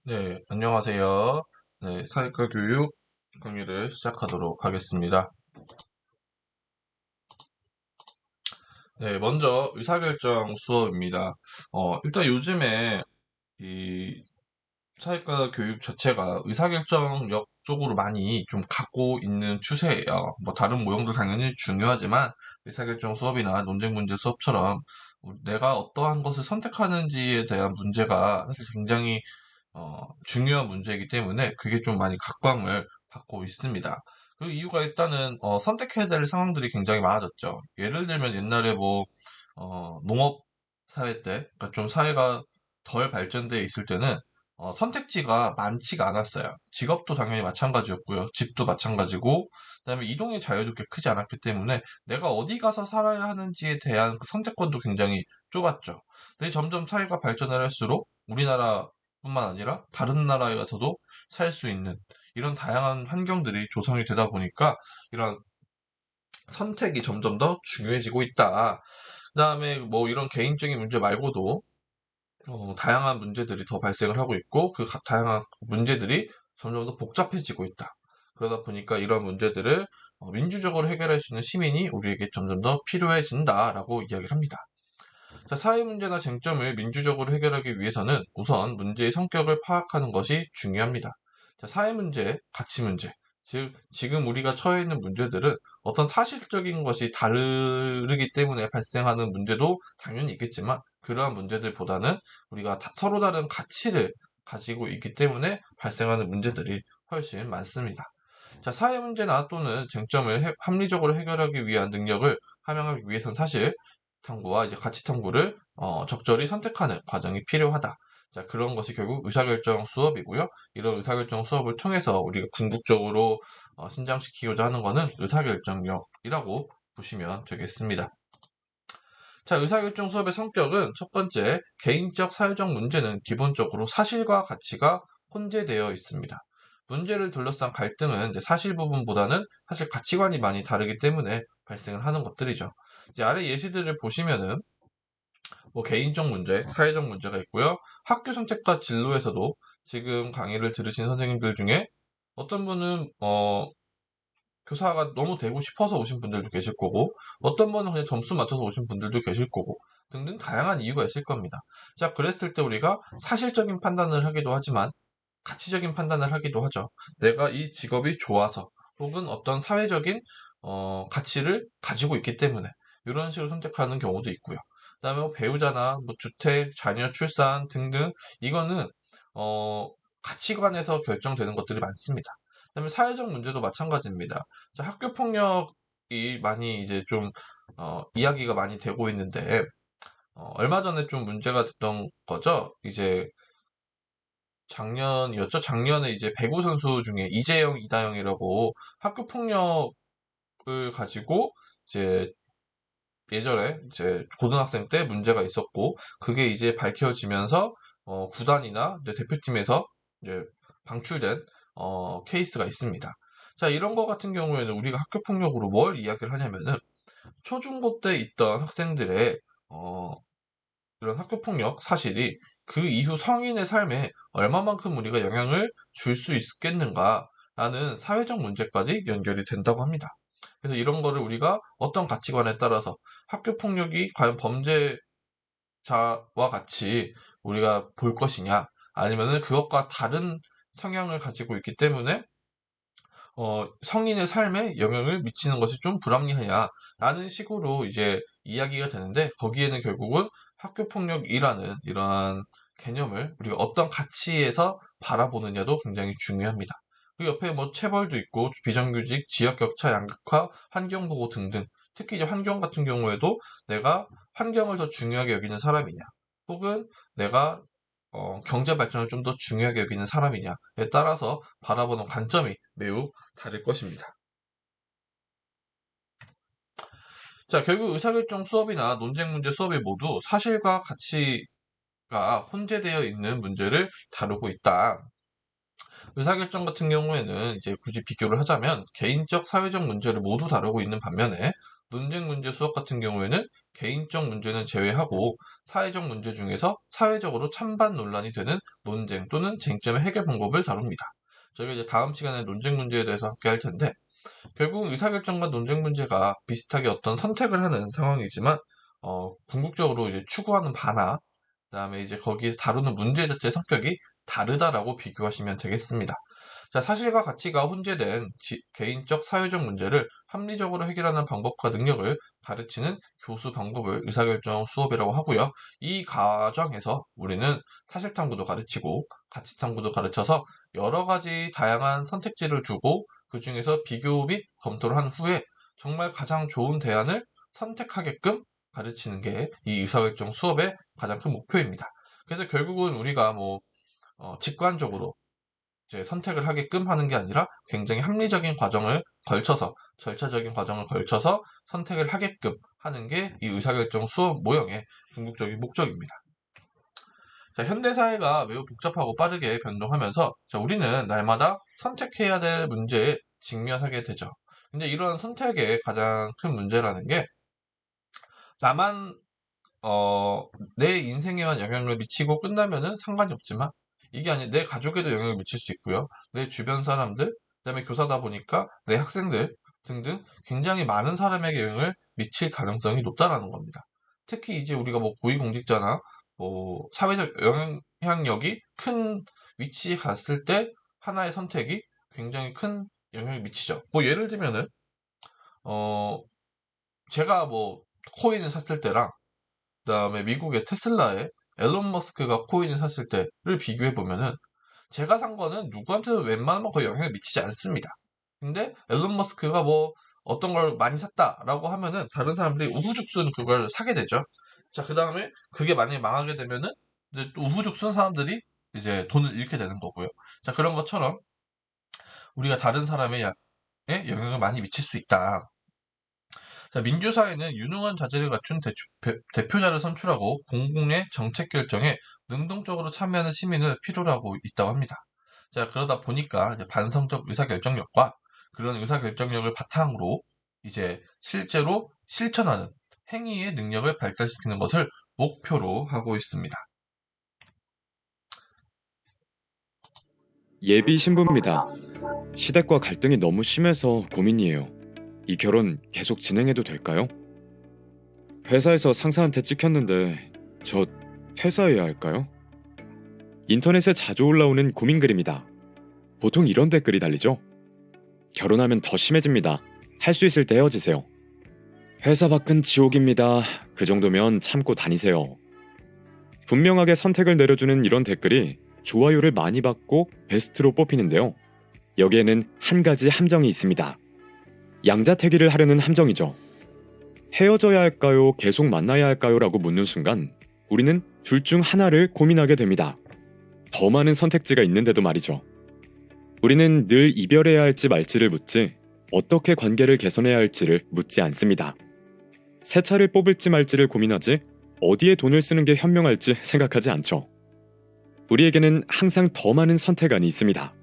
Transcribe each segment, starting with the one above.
네, 안녕하세요. 네, 사회과 교육 강의를 시작하도록 하겠습니다. 네, 먼저 의사결정 수업입니다. 일단 요즘에 이 사회과 교육 자체가 의사결정력 쪽으로 많이 좀 갖고 있는 추세예요. 뭐 다른 모형도 당연히 중요하지만 의사결정 수업이나 논쟁 문제 수업처럼 내가 어떠한 것을 선택하는지에 대한 문제가 사실 굉장히 중요한 문제이기 때문에 그게 좀 많이 각광을 받고 있습니다. 그 이유가 일단은 선택해야 될 상황들이 굉장히 많아졌죠. 예를 들면 옛날에 뭐 농업 사회 때, 그러니까 좀 사회가 덜 발전되어 있을 때는 선택지가 많지가 않았어요. 직업도 당연히 마찬가지였고요. 집도 마찬가지고, 그다음에 이동의 자유도 그렇게 크지 않았기 때문에 내가 어디 가서 살아야 하는지에 대한 그 선택권도 굉장히 좁았죠. 근데 점점 사회가 발전을 할수록 우리나라 뿐만 아니라 다른 나라에 가서도 살 수 있는 이런 다양한 환경들이 조성이 되다 보니까 이런 선택이 점점 더 중요해지고 있다. 그다음에 뭐 이런 개인적인 문제 말고도 다양한 문제들이 더 발생을 하고 있고 그 다양한 문제들이 점점 더 복잡해지고 있다. 그러다 보니까 이런 문제들을 민주적으로 해결할 수 있는 시민이 우리에게 점점 더 필요해진다라고 이야기를 합니다. 자, 사회 문제나 쟁점을 민주적으로 해결하기 위해서는 우선 문제의 성격을 파악하는 것이 중요합니다. 자, 사회 문제, 가치 문제, 즉 지금 우리가 처해 있는 문제들은 어떤 사실적인 것이 다르기 때문에 발생하는 문제도 당연히 있겠지만 그러한 문제들보다는 우리가 서로 다른 가치를 가지고 있기 때문에 발생하는 문제들이 훨씬 많습니다. 자, 사회 문제나 또는 쟁점을 합리적으로 해결하기 위한 능력을 함양하기 위해서는 사실 탐구와 이제 가치 탐구를 적절히 선택하는 과정이 필요하다. 자, 그런 것이 결국 의사결정 수업이고요. 이런 의사결정 수업을 통해서 우리가 궁극적으로 신장시키고자 하는 것은 의사결정력이라고 보시면 되겠습니다. 자, 의사결정 수업의 성격은 첫 번째, 개인적 사회적 문제는 기본적으로 사실과 가치가 혼재되어 있습니다. 문제를 둘러싼 갈등은 이제 사실 부분보다는 사실 가치관이 많이 다르기 때문에 발생을 하는 것들이죠. 이제 아래 예시들을 보시면은 뭐 개인적 문제, 사회적 문제가 있고요. 학교 선택과 진로에서도 지금 강의를 들으신 선생님들 중에 어떤 분은 교사가 너무 되고 싶어서 오신 분들도 계실 거고, 어떤 분은 그냥 점수 맞춰서 오신 분들도 계실 거고, 등등 다양한 이유가 있을 겁니다. 자, 그랬을 때 우리가 사실적인 판단을 하기도 하지만, 가치적인 판단을 하기도 하죠. 내가 이 직업이 좋아서, 혹은 어떤 사회적인, 가치를 가지고 있기 때문에, 이런 식으로 선택하는 경우도 있고요. 그 다음에 뭐 배우자나, 뭐 주택, 자녀 출산 등등, 이거는, 어, 가치관에서 결정되는 것들이 많습니다. 그다음에 사회적 문제도 마찬가지입니다. 자, 학교 폭력이 많이 이제 좀 이야기가 많이 되고 있는데 얼마 전에 좀 문제가 됐던 거죠. 이제 작년이었죠. 작년에 이제 배구 선수 중에 이재영, 이다영이라고 학교 폭력을 가지고 이제 예전에 이제 고등학생 때 문제가 있었고 그게 이제 밝혀지면서 구단이나 이제 대표팀에서 이제 방출된 케이스가 있습니다. 자, 이런 거 같은 경우에는 우리가 학교 폭력으로 뭘 이야기를 하냐면은 초중고 때 있던 학생들의 어, 이런 학교 폭력 사실이 그 이후 성인의 삶에 얼마만큼 우리가 영향을 줄 수 있겠는가라는 사회적 문제까지 연결이 된다고 합니다. 그래서 이런 거를 우리가 어떤 가치관에 따라서 학교 폭력이 과연 범죄자와 같이 우리가 볼 것이냐, 아니면은 그것과 다른 성향을 가지고 있기 때문에 성인의 삶에 영향을 미치는 것이 좀 불합리하냐라는 식으로 이제 이야기가 되는데 거기에는 결국은 학교 폭력이라는 이러한 개념을 우리가 어떤 가치에서 바라보느냐도 굉장히 중요합니다. 그 옆에 뭐 체벌도 있고 비정규직, 지역 격차 양극화, 환경 보호 등등. 특히 이제 환경 같은 경우에도 내가 환경을 더 중요하게 여기는 사람이냐, 혹은 내가 경제 발전을 좀 더 중요하게 여기는 사람이냐에 따라서 바라보는 관점이 매우 다를 것입니다. 자, 결국 의사결정 수업이나 논쟁 문제 수업이 모두 사실과 가치가 혼재되어 있는 문제를 다루고 있다. 의사결정 같은 경우에는 이제 굳이 비교를 하자면 개인적, 사회적 문제를 모두 다루고 있는 반면에 논쟁 문제 수업 같은 경우에는 개인적 문제는 제외하고 사회적 문제 중에서 사회적으로 찬반 논란이 되는 논쟁 또는 쟁점의 해결 방법을 다룹니다. 저희가 이제 다음 시간에 논쟁 문제에 대해서 함께 할 텐데, 결국 의사결정과 논쟁 문제가 비슷하게 어떤 선택을 하는 상황이지만, 궁극적으로 이제 추구하는 바나, 그다음에 이제 거기에서 다루는 문제 자체의 성격이 다르다라고 비교하시면 되겠습니다. 자, 사실과 가치가 혼재된 개인적, 사회적 문제를 합리적으로 해결하는 방법과 능력을 가르치는 교수 방법을 의사결정 수업이라고 하고요. 이 과정에서 우리는 사실탐구도 가르치고 가치탐구도 가르쳐서 여러 가지 다양한 선택지를 주고 그 중에서 비교 및 검토를 한 후에 정말 가장 좋은 대안을 선택하게끔 가르치는 게 이 의사결정 수업의 가장 큰 목표입니다. 그래서 결국은 우리가 직관적으로 이제 선택을 하게끔 하는 게 아니라 굉장히 합리적인 과정을 걸쳐서, 절차적인 과정을 걸쳐서 선택을 하게끔 하는 게 이 의사결정 수업 모형의 궁극적인 목적입니다. 자, 현대사회가 매우 복잡하고 빠르게 변동하면서 우리는 날마다 선택해야 될 문제에 직면하게 되죠. 근데 이런 선택의 가장 큰 문제라는 게 나만 내 인생에만 영향을 미치고 끝나면은 상관이 없지만 이게 아닌 내 가족에도 영향을 미칠 수 있고요. 내 주변 사람들, 그다음에 교사다 보니까 내 학생들 등등 굉장히 많은 사람에게 영향을 미칠 가능성이 높다라는 겁니다. 특히 이제 우리가 고위공직자나 사회적 영향력이 큰 위치에 갔을 때 하나의 선택이 굉장히 큰 영향을 미치죠. 예를 들면은 제가 코인을 샀을 때랑 그다음에 미국의 테슬라의 앨런 머스크가 코인을 샀을 때를 비교해 보면은 제가 산 거는 누구한테도 웬만하면 거의 영향을 미치지 않습니다. 근데 앨런 머스크가 어떤 걸 많이 샀다라고 하면은 다른 사람들이 우후죽순 그걸 사게 되죠. 자, 그 다음에 그게 만약에 망하게 되면은 이제 또 우후죽순 사람들이 이제 돈을 잃게 되는 거고요. 자, 그런 것처럼 우리가 다른 사람의 영향을 많이 미칠 수 있다. 자, 민주사회는 유능한 자질을 갖춘 대표자를 선출하고 공공의 정책 결정에 능동적으로 참여하는 시민을 필요로 하고 있다고 합니다. 자, 그러다 보니까 이제 반성적 의사결정력과 그런 의사결정력을 바탕으로 이제 실제로 실천하는 행위의 능력을 발달시키는 것을 목표로 하고 있습니다. 예비 신부입니다. 시댁과 갈등이 너무 심해서 고민이에요. 이 결혼 계속 진행해도 될까요? 회사에서 상사한테 찍혔는데 저 퇴사해야 할까요? 인터넷에 자주 올라오는 고민 글입니다. 보통 이런 댓글이 달리죠. 결혼하면 더 심해집니다. 할 수 있을 때 헤어지세요. 회사 밖은 지옥입니다. 그 정도면 참고 다니세요. 분명하게 선택을 내려주는 이런 댓글이 좋아요를 많이 받고 베스트로 뽑히는데요. 여기에는 한 가지 함정이 있습니다. 양자택일을 하려는 함정이죠. 헤어져야 할까요? 계속 만나야 할까요? 라고 묻는 순간 우리는 둘 중 하나를 고민하게 됩니다. 더 많은 선택지가 있는데도 말이죠. 우리는 늘 이별해야 할지 말지를 묻지 어떻게 관계를 개선해야 할지를 묻지 않습니다. 새 차를 뽑을지 말지를 고민하지 어디에 돈을 쓰는 게 현명할지 생각하지 않죠. 우리에게는 항상 더 많은 선택안이 있습니다.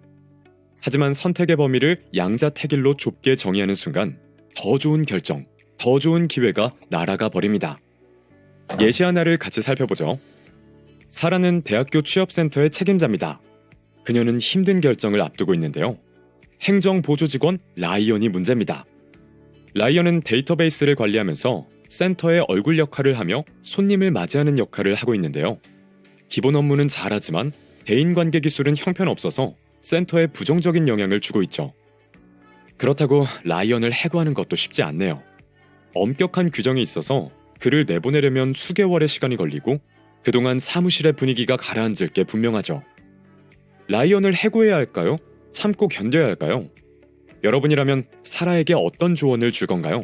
하지만 선택의 범위를 양자택일로 좁게 정의하는 순간 더 좋은 결정, 더 좋은 기회가 날아가 버립니다. 예시 하나를 같이 살펴보죠. 사라는 대학교 취업센터의 책임자입니다. 그녀는 힘든 결정을 앞두고 있는데요. 행정보조직원 라이언이 문제입니다. 라이언은 데이터베이스를 관리하면서 센터의 얼굴 역할을 하며 손님을 맞이하는 역할을 하고 있는데요. 기본 업무는 잘하지만 대인관계 기술은 형편없어서 센터에 부정적인 영향을 주고 있죠. 그렇다고 라이언을 해고하는 것도 쉽지 않네요. 엄격한 규정이 있어서 그를 내보내려면 수개월의 시간이 걸리고 그동안 사무실의 분위기가 가라앉을 게 분명하죠. 라이언을 해고해야 할까요? 참고 견뎌야 할까요? 여러분이라면 사라에게 어떤 조언을 줄 건가요?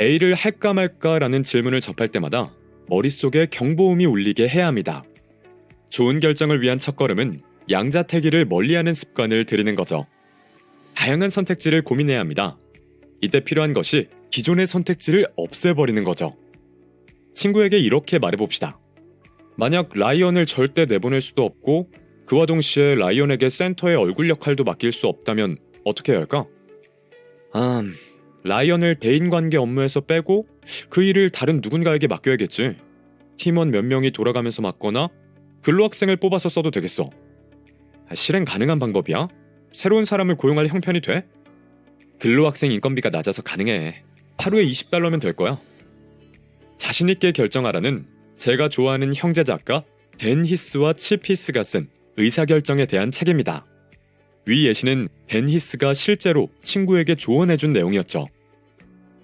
A를 할까 말까라는 질문을 접할 때마다 머릿속에 경보음이 울리게 해야 합니다. 좋은 결정을 위한 첫걸음은 양자택일을 멀리하는 습관을 들이는 거죠. 다양한 선택지를 고민해야 합니다. 이때 필요한 것이 기존의 선택지를 없애버리는 거죠. 친구에게 이렇게 말해봅시다. 만약 라이언을 절대 내보낼 수도 없고 그와 동시에 라이언에게 센터의 얼굴 역할도 맡길 수 없다면 어떻게 해야 할까? 라이언을 대인관계 업무에서 빼고 그 일을 다른 누군가에게 맡겨야겠지. 팀원 몇 명이 돌아가면서 맡거나 근로학생을 뽑아서 써도 되겠어. 실행 가능한 방법이야? 새로운 사람을 고용할 형편이 돼? 근로학생 인건비가 낮아서 가능해. 하루에 $20면 될 거야. 자신있게 결정하라는 제가 좋아하는 형제 작가 댄 히스와 칩 히스가 쓴 의사결정에 대한 책입니다. 위 예시는 댄 히스가 실제로 친구에게 조언해준 내용이었죠.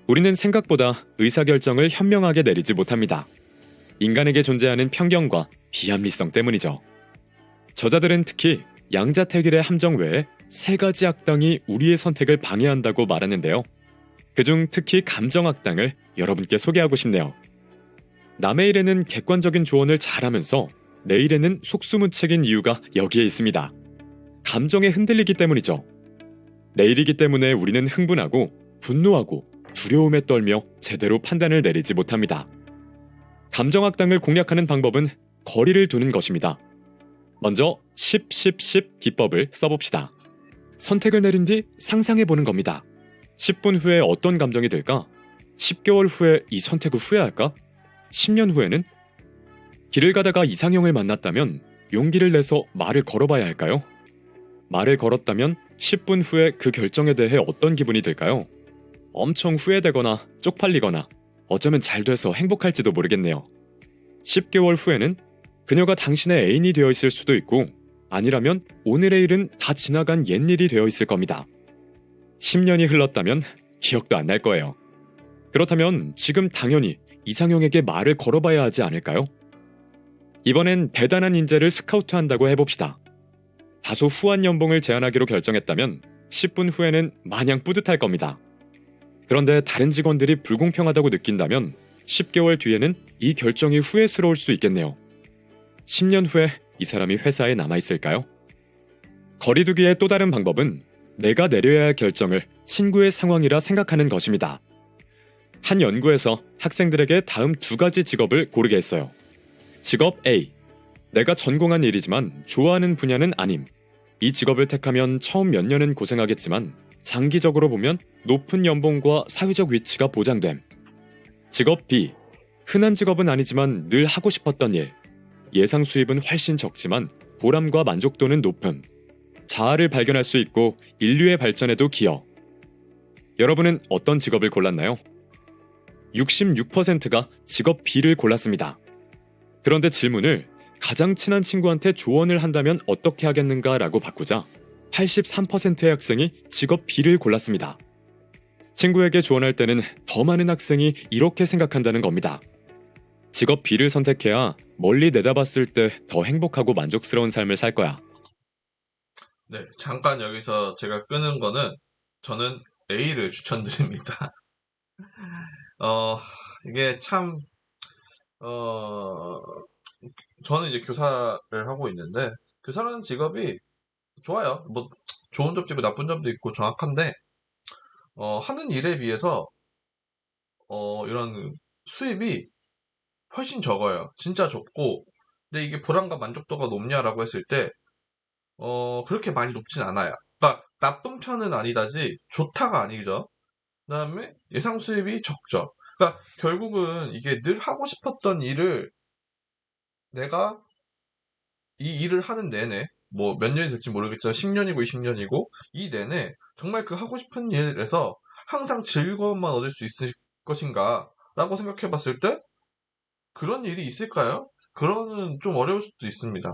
우리는 생각보다 의사결정을 현명하게 내리지 못합니다. 인간에게 존재하는 편견과 비합리성 때문이죠. 저자들은 특히 양자택일의 함정 외에 3가지 악당이 우리의 선택을 방해한다고 말하는데요. 그중 특히 감정악당을 여러분께 소개하고 싶네요. 남의 일에는 객관적인 조언을 잘하면서 내 일에는 속수무책인 이유가 여기에 있습니다. 감정에 흔들리기 때문이죠. 내 일이기 때문에 우리는 흥분하고 분노하고 두려움에 떨며 제대로 판단을 내리지 못합니다. 감정악당을 공략하는 방법은 거리를 두는 것입니다. 먼저 10-10-10 기법을 써봅시다. 선택을 내린 뒤 상상해보는 겁니다. 10분 후에 어떤 감정이 들까? 10개월 후에 이 선택을 후회할까? 10년 후에는? 길을 가다가 이상형을 만났다면 용기를 내서 말을 걸어봐야 할까요? 말을 걸었다면 10분 후에 그 결정에 대해 어떤 기분이 들까요? 엄청 후회되거나 쪽팔리거나 어쩌면 잘 돼서 행복할지도 모르겠네요. 10개월 후에는 그녀가 당신의 애인이 되어 있을 수도 있고 아니라면 오늘의 일은 다 지나간 옛일이 되어 있을 겁니다. 10년이 흘렀다면 기억도 안 날 거예요. 그렇다면 지금 당연히 이상형에게 말을 걸어봐야 하지 않을까요? 이번엔 대단한 인재를 스카우트한다고 해봅시다. 다소 후한 연봉을 제안하기로 결정했다면 10분 후에는 마냥 뿌듯할 겁니다. 그런데 다른 직원들이 불공평하다고 느낀다면 10개월 뒤에는 이 결정이 후회스러울 수 있겠네요. 10년 후에 이 사람이 회사에 남아있을까요? 거리두기의 또 다른 방법은 내가 내려야 할 결정을 친구의 상황이라 생각하는 것입니다. 한 연구에서 학생들에게 다음 2가지 직업을 고르게 했어요. 직업 A. 내가 전공한 일이지만 좋아하는 분야는 아님. 이 직업을 택하면 처음 몇 년은 고생하겠지만 장기적으로 보면 높은 연봉과 사회적 위치가 보장됨. 직업 B. 흔한 직업은 아니지만 늘 하고 싶었던 일. 예상 수입은 훨씬 적지만 보람과 만족도는 높음. 자아를 발견할 수 있고 인류의 발전에도 기여. 여러분은 어떤 직업을 골랐나요? 66%가 직업 B를 골랐습니다. 그런데 질문을 가장 친한 친구한테 조언을 한다면 어떻게 하겠는가 라고 바꾸자 83%의 학생이 직업 B를 골랐습니다. 친구에게 조언할 때는 더 많은 학생이 이렇게 생각한다는 겁니다. 직업 B를 선택해야 멀리 내다봤을 때 더 행복하고 만족스러운 삶을 살 거야. 네, 잠깐 여기서 제가 끄는 거는 저는 A를 추천드립니다. 어, 이게 참, 어, 저는 이제 교사를 하고 있는데, 교사라는 직업이 좋아요. 뭐, 좋은 점도 있고 나쁜 점도 있고 정확한데, 하는 일에 비해서, 이런 수입이 훨씬 적어요. 진짜 적고, 근데 이게 보람과 만족도가 높냐라고 했을 때, 그렇게 많이 높진 않아요. 그러니까 나쁜 편은 아니다지 좋다가 아니죠. 그다음에 예상 수입이 적죠. 그러니까 결국은 이게 늘 하고 싶었던 일을 내가 이 일을 하는 내내 뭐 몇 년이 될지 모르겠지만 10년이고 20년이고 이 내내 정말 그 하고 싶은 일에서 항상 즐거움만 얻을 수 있을 것인가 라고 생각해 봤을 때 그런 일이 있을까요? 그러는 좀 어려울 수도 있습니다.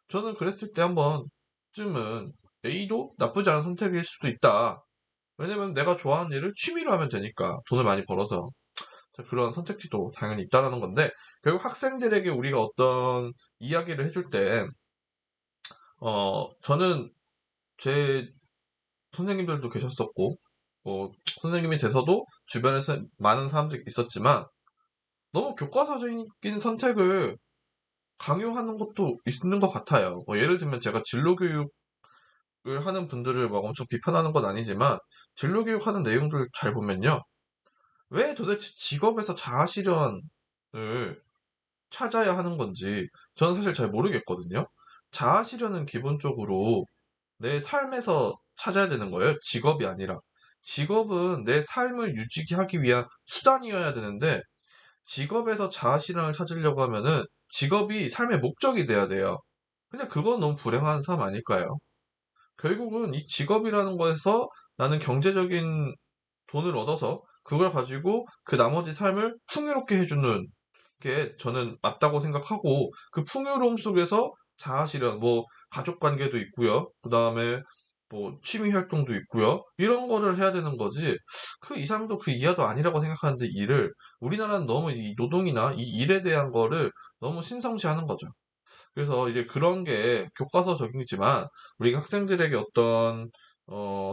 저는 그랬을 때 한 번쯤은 A도 나쁘지 않은 선택일 수도 있다. 왜냐면 내가 좋아하는 일을 취미로 하면 되니까 돈을 많이 벌어서 자, 그런 선택지도 당연히 있다라는 건데 결국 학생들에게 우리가 어떤 이야기를 해줄 때 저는 제 선생님들도 계셨었고 선생님이 돼서도 주변에서 많은 사람들이 있었지만 너무 교과서적인 선택을 강요하는 것도 있는 것 같아요. 예를 들면 제가 진로교육을 하는 분들을 막 엄청 비판하는 건 아니지만 진로교육하는 내용들 잘 보면요. 왜 도대체 직업에서 자아실현을 찾아야 하는 건지 저는 사실 잘 모르겠거든요. 자아실현은 기본적으로 내 삶에서 찾아야 되는 거예요. 직업이 아니라. 직업은 내 삶을 유지하기 위한 수단이어야 되는데 직업에서 자아실현을 찾으려고 하면은 직업이 삶의 목적이 돼야 돼요. 근데 그건 너무 불행한 삶 아닐까요? 결국은 이 직업이라는 거에서 나는 경제적인 돈을 얻어서 그걸 가지고 그 나머지 삶을 풍요롭게 해주는 게 저는 맞다고 생각하고 그 풍요로움 속에서 자아실현, 뭐 가족 관계도 있고요. 그 다음에 뭐 취미 활동도 있고요. 이런 거를 해야 되는 거지. 그 이상도 그 이하도 아니라고 생각하는데 일을 우리나라는 너무 이 노동이나 이 일에 대한 거를 너무 신성시하는 거죠. 그래서 이제 그런 게 교과서적이지만 우리가 학생들에게 어떤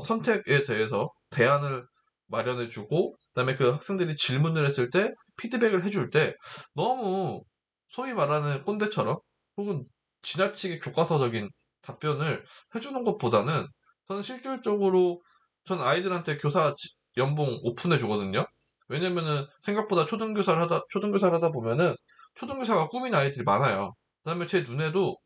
선택에 대해서 대안을 마련해주고 그다음에 그 학생들이 질문을 했을 때 피드백을 해줄 때 너무 소위 말하는 꼰대처럼 혹은 지나치게 교과서적인 답변을 해주는 것보다는 저는 실질적으로 전 아이들한테 연봉 오픈해 주거든요. 왜냐면은 생각보다 초등교사를 하다 보면은 초등교사가 꿈인 아이들이 많아요. 그다음에 제 눈에도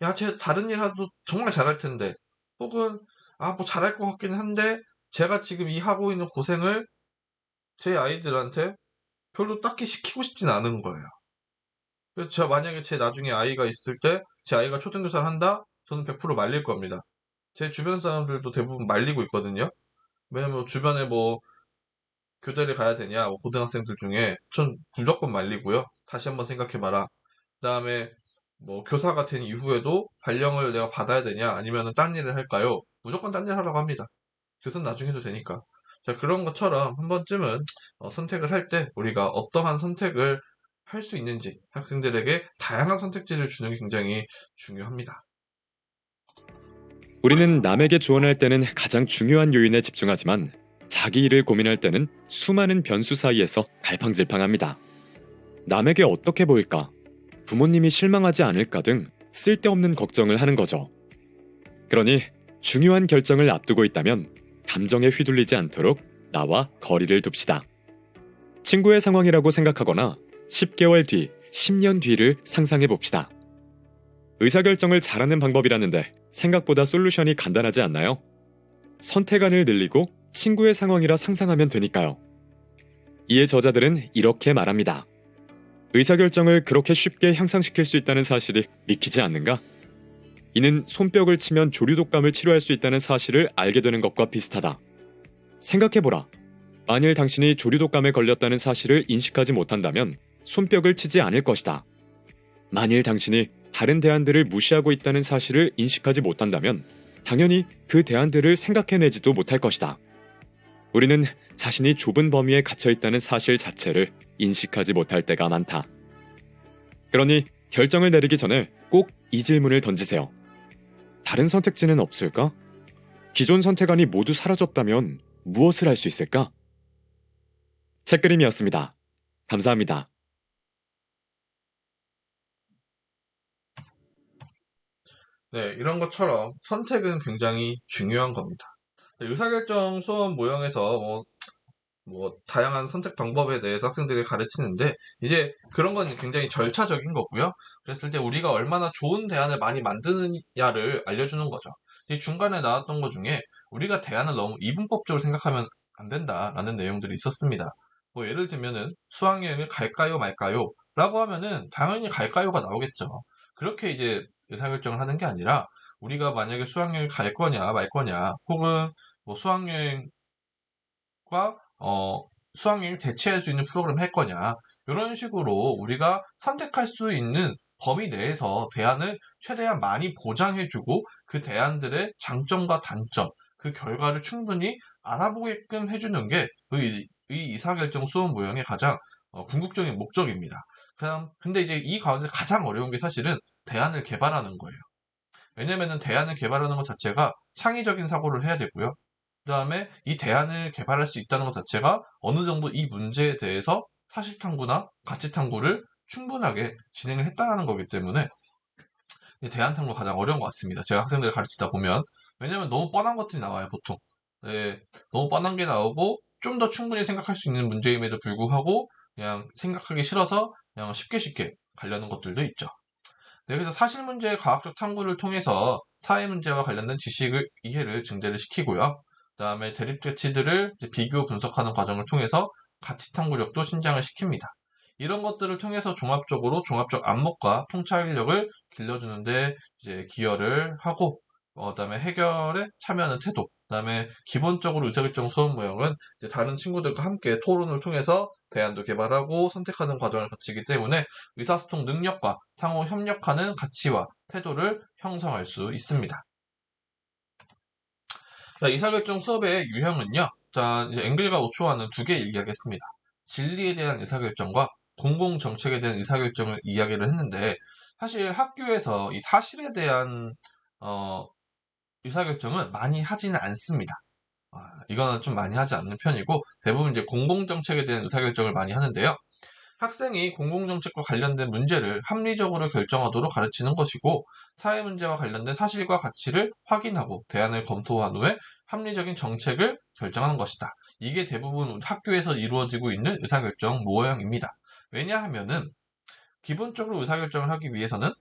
야, 쟤 다른 일 하도 정말 잘할 텐데 혹은 아, 뭐 잘할 것 같긴 한데 제가 지금 이 하고 있는 고생을 제 아이들한테 별로 딱히 시키고 싶진 않은 거예요. 그래서 제가 만약에 제 나중에 아이가 있을 때 제 아이가 초등교사를 한다? 저는 100% 말릴 겁니다. 제 주변 사람들도 대부분 말리고 있거든요. 왜냐면 뭐 주변에 뭐 교대를 가야 되냐, 뭐 고등학생들 중에 전 무조건 말리고요. 다시 한번 생각해봐라. 그다음에 뭐 교사가 된 이후에도 발령을 내가 받아야 되냐 아니면은 딴 일을 할까요? 무조건 딴 일 하라고 합니다. 교수는 나중에 해도 되니까. 자, 그런 것처럼 한 번쯤은 선택을 할 때 우리가 어떠한 선택을 할 수 있는지 학생들에게 다양한 선택지를 주는 게 굉장히 중요합니다. 우리는 남에게 조언할 때는 가장 중요한 요인에 집중하지만 자기 일을 고민할 때는 수많은 변수 사이에서 갈팡질팡합니다. 남에게 어떻게 보일까? 부모님이 실망하지 않을까 등 쓸데없는 걱정을 하는 거죠. 그러니 중요한 결정을 앞두고 있다면 감정에 휘둘리지 않도록 나와 거리를 둡시다. 친구의 상황이라고 생각하거나 10개월 뒤, 10년 뒤를 상상해 봅시다. 의사결정을 잘하는 방법이라는데 생각보다 솔루션이 간단하지 않나요? 선택안을 늘리고 친구의 상황이라 상상하면 되니까요. 이에 저자들은 이렇게 말합니다. 의사결정을 그렇게 쉽게 향상시킬 수 있다는 사실이 믿기지 않는가? 이는 손뼉을 치면 조류독감을 치료할 수 있다는 사실을 알게 되는 것과 비슷하다. 생각해보라. 만일 당신이 조류독감에 걸렸다는 사실을 인식하지 못한다면 손뼉을 치지 않을 것이다. 만일 당신이 다른 대안들을 무시하고 있다는 사실을 인식하지 못한다면 당연히 그 대안들을 생각해내지도 못할 것이다. 우리는 자신이 좁은 범위에 갇혀 있다는 사실 자체를 인식하지 못할 때가 많다. 그러니 결정을 내리기 전에 꼭 이 질문을 던지세요. 다른 선택지는 없을까? 기존 선택안이 모두 사라졌다면 무엇을 할 수 있을까? 책그림이었습니다. 감사합니다. 네, 이런 것처럼 선택은 굉장히 중요한 겁니다. 의사결정 수업 모형에서 뭐 다양한 선택 방법에 대해서 학생들이 가르치는데 이제 그런 건 굉장히 절차적인 거고요. 그랬을 때 우리가 얼마나 좋은 대안을 많이 만드느냐를 알려주는 거죠. 이 중간에 나왔던 것 중에 우리가 대안을 너무 이분법적으로 생각하면 안 된다라는 내용들이 있었습니다. 뭐 예를 들면은 수학여행을 갈까요 말까요? 라고 하면은 당연히 갈까요가 나오겠죠. 그렇게 이제 의사결정을 하는 게 아니라 우리가 만약에 수학여행을 갈 거냐 말 거냐 혹은 뭐 수학여행 과 수학여행을 대체할 수 있는 프로그램 할 거냐 이런 식으로 우리가 선택할 수 있는 범위 내에서 대안을 최대한 많이 보장해주고 그 대안들의 장점과 단점 그 결과를 충분히 알아보게끔 해주는 게 이 의사결정 수업 모형의 가장 궁극적인 목적입니다. 근데 이제 이 가운데 가장 어려운 게 사실은 대안을 개발하는 거예요. 왜냐면은 대안을 개발하는 것 자체가 창의적인 사고를 해야 되고요. 그다음에 이 대안을 개발할 수 있다는 것 자체가 어느 정도 이 문제에 대해서 사실 탐구나 가치 탐구를 충분하게 진행을 했다는 거기 때문에 이 대안 탐구가 가장 어려운 것 같습니다. 제가 학생들을 가르치다 보면. 왜냐면 너무 뻔한 것들이 나와요, 보통. 네, 너무 뻔한 게 나오고 좀 더 충분히 생각할 수 있는 문제임에도 불구하고 그냥 생각하기 싫어서 그냥 쉽게 쉽게 가려는 것들도 있죠. 네, 그래서 사실 문제의 과학적 탐구를 통해서 사회 문제와 관련된 지식을 이해를 증대를 시키고요. 그다음에 대립 가치들을 이제 비교 분석하는 과정을 통해서 가치 탐구력도 신장을 시킵니다. 이런 것들을 통해서 종합적으로 종합적 안목과 통찰력을 길러주는데 이제 기여를 하고, 그다음에 해결에 참여하는 태도, 그다음에 기본적으로 의사결정 수업 모형은 이제 다른 친구들과 함께 토론을 통해서 대안도 개발하고 선택하는 과정을 거치기 때문에 의사소통 능력과 상호 협력하는 가치와 태도를 형성할 수 있습니다. 자, 의사결정 수업의 유형은요. 자, 이제 앵글과 오초와는 두 개 이야기했습니다. 진리에 대한 의사결정과 공공정책에 대한 의사결정을 이야기를 했는데, 사실 학교에서 이 사실에 대한 어, 의사결정은 많이 하지는 않습니다. 이거는 좀 많이 하지 않는 편이고, 대부분 이제 공공정책에 대한 의사결정을 많이 하는데요. 학생이 공공정책과 관련된 문제를 합리적으로 결정하도록 가르치는 것이고, 사회 문제와 관련된 사실과 가치를 확인하고 대안을 검토한 후에 합리적인 정책을 결정하는 것이다. 이게 대부분 학교에서 이루어지고 있는 의사결정 모형입니다. 왜냐하면은 기본적으로 의사결정을 하기 위해서는,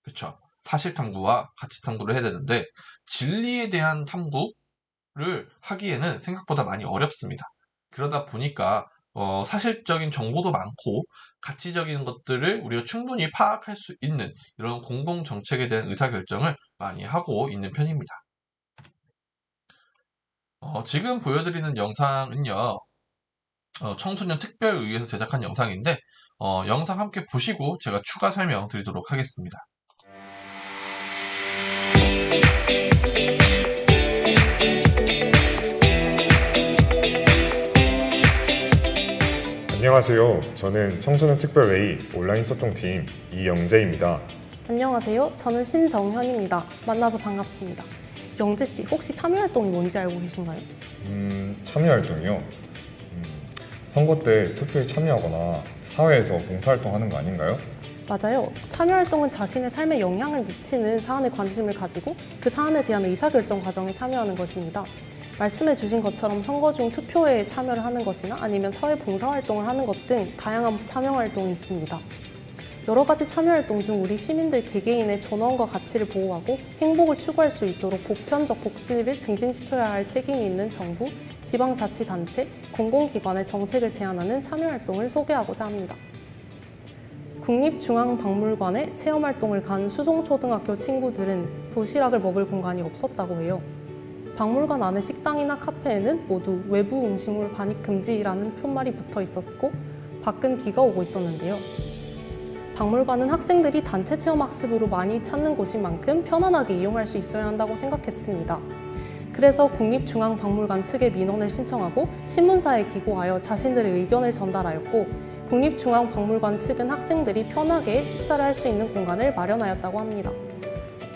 그쵸, 사실 탐구와 가치 탐구를 해야 되는데, 진리에 대한 탐구를 하기에는 생각보다 많이 어렵습니다. 그러다 보니까 사실적인 정보도 많고 가치적인 것들을 우리가 충분히 파악할 수 있는 이런 공공 정책에 대한 의사결정을 많이 하고 있는 편입니다. 지금 보여드리는 영상은요, 청소년 특별의회에서 제작한 영상인데, 영상 함께 보시고 제가 추가 설명 드리도록 하겠습니다. 안녕하세요. 저는 청소년 특별회의 온라인 소통팀 이영재입니다. 안녕하세요. 저는 신정현입니다. 만나서 반갑습니다. 영재 씨, 혹시 참여활동이 뭔지 알고 계신가요? 참여활동이요? 선거 때 투표에 참여하거나 사회에서 봉사활동하는 거 아닌가요? 맞아요. 참여활동은 자신의 삶에 영향을 미치는 사안에 관심을 가지고 그 사안에 대한 의사결정 과정에 참여하는 것입니다. 말씀해 주신 것처럼 선거 중 투표에 참여를 하는 것이나 아니면 사회 봉사활동을 하는 것 등 다양한 참여활동이 있습니다. 여러 가지 참여활동 중 우리 시민들 개개인의 존엄과 가치를 보호하고 행복을 추구할 수 있도록 보편적 복지를 증진시켜야 할 책임이 있는 정부, 지방자치단체, 공공기관의 정책을 제안하는 참여활동을 소개하고자 합니다. 국립중앙박물관에 체험활동을 간 수송초등학교 친구들은 도시락을 먹을 공간이 없었다고 해요. 박물관 안의 식당이나 카페에는 모두 외부 음식물 반입 금지라는 표말이 붙어 있었고 밖은 비가 오고 있었는데요. 박물관은 학생들이 단체 체험학습으로 많이 찾는 곳인 만큼 편안하게 이용할 수 있어야 한다고 생각했습니다. 그래서 국립중앙박물관 측에 민원을 신청하고 신문사에 기고하여 자신들의 의견을 전달하였고 국립중앙박물관 측은 학생들이 편하게 식사를 할 수 있는 공간을 마련하였다고 합니다.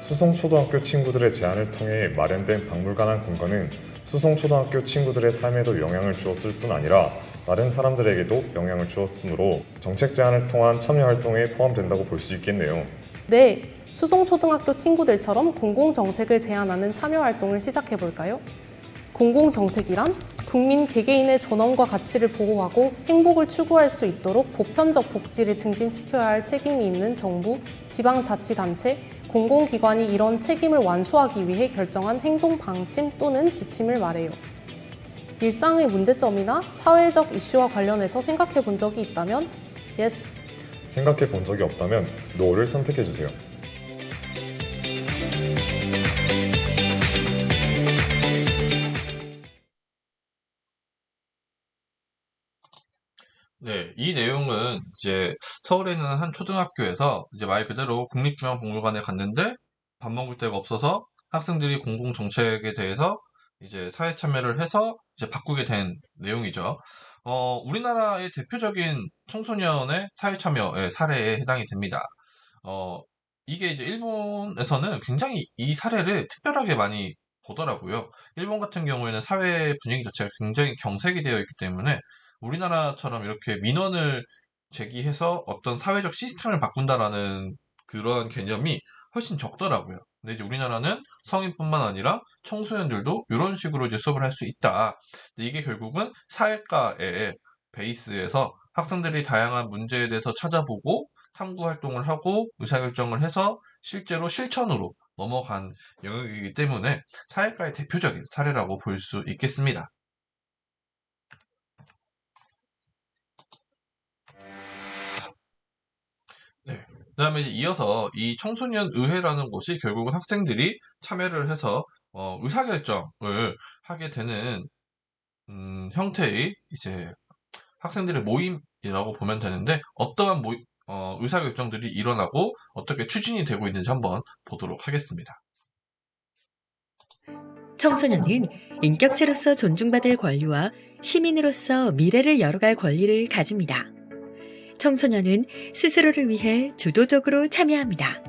수송초등학교 친구들의 제안을 통해 마련된 박물관 안 공간은 수송초등학교 친구들의 삶에도 영향을 주었을 뿐 아니라 다른 사람들에게도 영향을 주었으므로 정책 제안을 통한 참여 활동에 포함된다고 볼 수 있겠네요. 네, 수송초등학교 친구들처럼 공공정책을 제안하는 참여활동을 시작해볼까요? 공공정책이란 국민 개개인의 존엄과 가치를 보호하고 행복을 추구할 수 있도록 보편적 복지를 증진시켜야 할 책임이 있는 정부, 지방자치단체, 공공기관이 이런 책임을 완수하기 위해 결정한 행동 방침 또는 지침을 말해요. 일상의 문제점이나 사회적 이슈와 관련해서 생각해 본 적이 있다면 yes, 생각해 본 적이 없다면 no를 선택해 주세요. 네, 이 내용은 이제 서울에 있는 한 초등학교에서 이제 말 그대로 국립중앙박물관에 갔는데 밥 먹을 데가 없어서 학생들이 공공정책에 대해서 이제 사회 참여를 해서 이제 바꾸게 된 내용이죠. 우리나라의 대표적인 청소년의 사회 참여의 사례에 해당이 됩니다. 어, 이게 이제 일본에서는 굉장히 이 사례를 특별하게 많이 보더라고요. 일본 같은 경우에는 사회 분위기 자체가 굉장히 경색이 되어 있기 때문에 우리나라처럼 이렇게 민원을 제기해서 어떤 사회적 시스템을 바꾼다라는 그런 개념이 훨씬 적더라고요. 근데 이제 우리나라는 성인뿐만 아니라 청소년들도 이런 식으로 이제 수업을 할 수 있다. 근데 이게 결국은 사회과의 베이스에서 학생들이 다양한 문제에 대해서 찾아보고 탐구 활동을 하고 의사결정을 해서 실제로 실천으로 넘어간 영역이기 때문에 사회과의 대표적인 사례라고 볼 수 있겠습니다. 네. 그 다음에 이어서 이 청소년 의회라는 곳이 결국은 학생들이 참여를 해서 의사결정을 하게 되는 형태의 이제 학생들의 모임이라고 보면 되는데 어떠한 의사결정들이 일어나고 어떻게 추진이 되고 있는지 한번 보도록 하겠습니다. 청소년은 인격체로서 존중받을 권리와 시민으로서 미래를 열어갈 권리를 가집니다. 청소년은 스스로를 위해 주도적으로 참여합니다.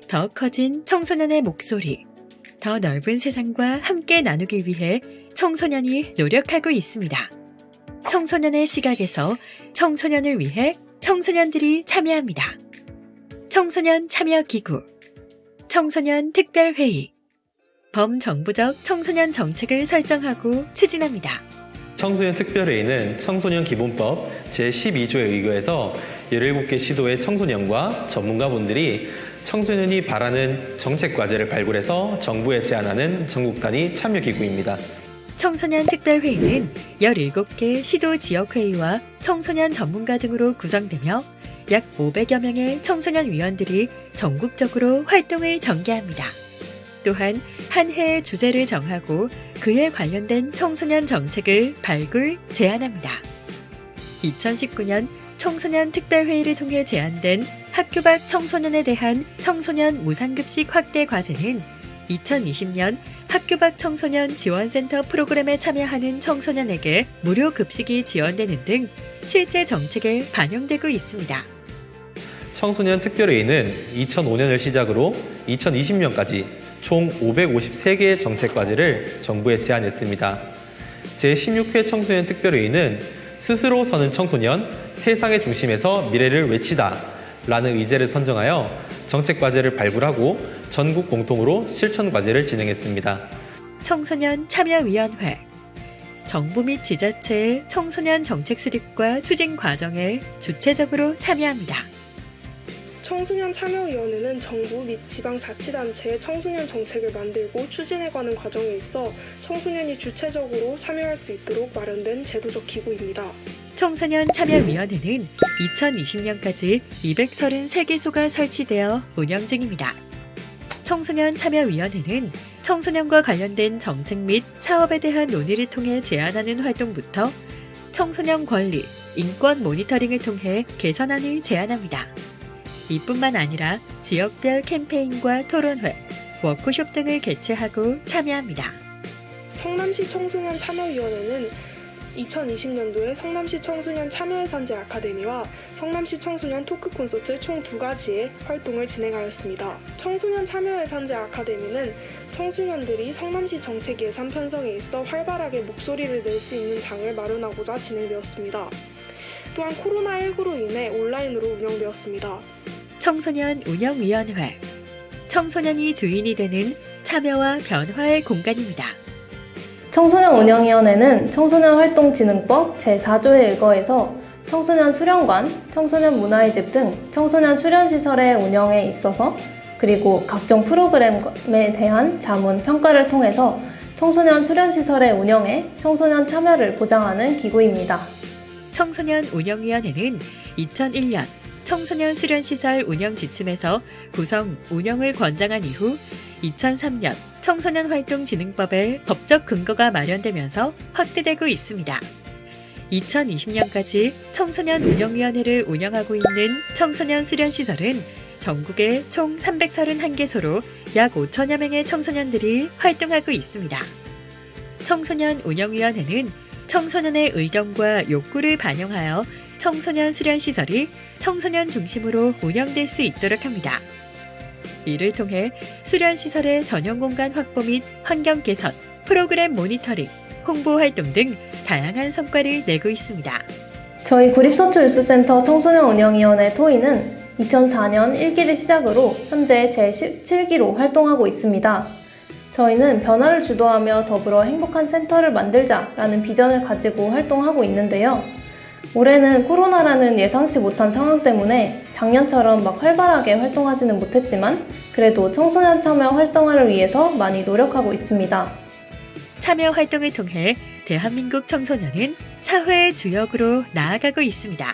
더 커진 청소년의 목소리, 더 넓은 세상과 함께 나누기 위해 청소년이 노력하고 있습니다. 청소년의 시각에서 청소년을 위해 청소년들이 참여합니다. 청소년 참여기구, 청소년 특별회의, 범정부적 청소년 정책을 설정하고 추진합니다. 청소년 특별회의는 청소년 기본법 제12조에 의거해서 17개 시도의 청소년과 전문가분들이 청소년이 바라는 정책 과제를 발굴해서 정부에 제안하는 전국 단위 참여기구입니다. 청소년 특별회의는 17개 시도 지역회의와 청소년 전문가 등으로 구성되며 약 500여 명의 청소년 위원들이 전국적으로 활동을 전개합니다. 또한 한 해의 주제를 정하고 그에 관련된 청소년 정책을 발굴, 제안합니다. 2019년 청소년 특별회의를 통해 제안된 학교 밖 청소년에 대한 청소년 무상급식 확대 과제는 2020년 학교 밖 청소년 지원센터 프로그램에 참여하는 청소년에게 무료 급식이 지원되는 등 실제 정책에 반영되고 있습니다. 청소년 특별회의는 2005년을 시작으로 2020년까지 총 553개의 정책 과제를 정부에 제안했습니다. 제16회 청소년 특별회의는 스스로 서는 청소년, 세상의 중심에서 미래를 외치다 라는 의제를 선정하여 정책 과제를 발굴하고 전국 공통으로 실천 과제를 진행했습니다. 청소년 참여위원회, 정부 및 지자체의 청소년 정책 수립과 추진 과정에 주체적으로 참여합니다. 청소년 참여위원회는 정부 및 지방자치단체의 청소년 정책을 만들고 추진해가는 과정에 있어 청소년이 주체적으로 참여할 수 있도록 마련된 제도적 기구입니다. 청소년 참여위원회는 2020년까지 233개소가 설치되어 운영 중입니다. 청소년 참여위원회는 청소년과 관련된 정책 및 사업에 대한 논의를 통해 제안하는 활동부터 청소년 권리, 인권 모니터링을 통해 개선안을 제안합니다. 이뿐만 아니라 지역별 캠페인과 토론회, 워크숍 등을 개최하고 참여합니다. 성남시 청소년 참여위원회는 2020년도에 성남시 청소년 참여예산제 아카데미와 성남시 청소년 토크 콘서트 총 2가지의 활동을 진행하였습니다. 청소년 참여예산제 아카데미는 청소년들이 성남시 정책 예산 편성에 있어 활발하게 목소리를 낼 수 있는 장을 마련하고자 진행되었습니다. 또한 코로나19로 인해 온라인으로 운영되었습니다. 청소년 운영위원회, 청소년이 주인이 되는 참여와 변화의 공간입니다. 청소년 운영위원회는 청소년활동진흥법 제4조에 의거해서 청소년 수련관, 청소년 문화의 집 등 청소년 수련시설의 운영에 있어서 그리고 각종 프로그램에 대한 자문, 평가를 통해서 청소년 수련시설의 운영에 청소년 참여를 보장하는 기구입니다. 청소년 운영위원회는 2001년 청소년 수련시설 운영 지침에서 구성 운영을 권장한 이후 2003년 청소년활동진흥법에 법적 근거가 마련되면서 확대되고 있습니다. 2020년까지 청소년 운영위원회를 운영하고 있는 청소년 수련시설은 전국에 총 331개소로 약 5천여 명의 청소년들이 활동하고 있습니다. 청소년 운영위원회는 청소년의 의견과 욕구를 반영하여 청소년 수련시설이 청소년 중심으로 운영될 수 있도록 합니다. 이를 통해 수련시설의 전용 공간 확보 및 환경 개선, 프로그램 모니터링, 홍보 활동 등 다양한 성과를 내고 있습니다. 저희 구립서초유수센터 청소년운영위원회 토의는 2004년 1기를 시작으로 현재 제17기로 활동하고 있습니다. 저희는 변화를 주도하며 더불어 행복한 센터를 만들자라는 비전을 가지고 활동하고 있는데요. 올해는 코로나라는 예상치 못한 상황 때문에 작년처럼 막 활발하게 활동하지는 못했지만 그래도 청소년 참여 활성화를 위해서 많이 노력하고 있습니다. 참여 활동을 통해 대한민국 청소년은 사회의 주역으로 나아가고 있습니다.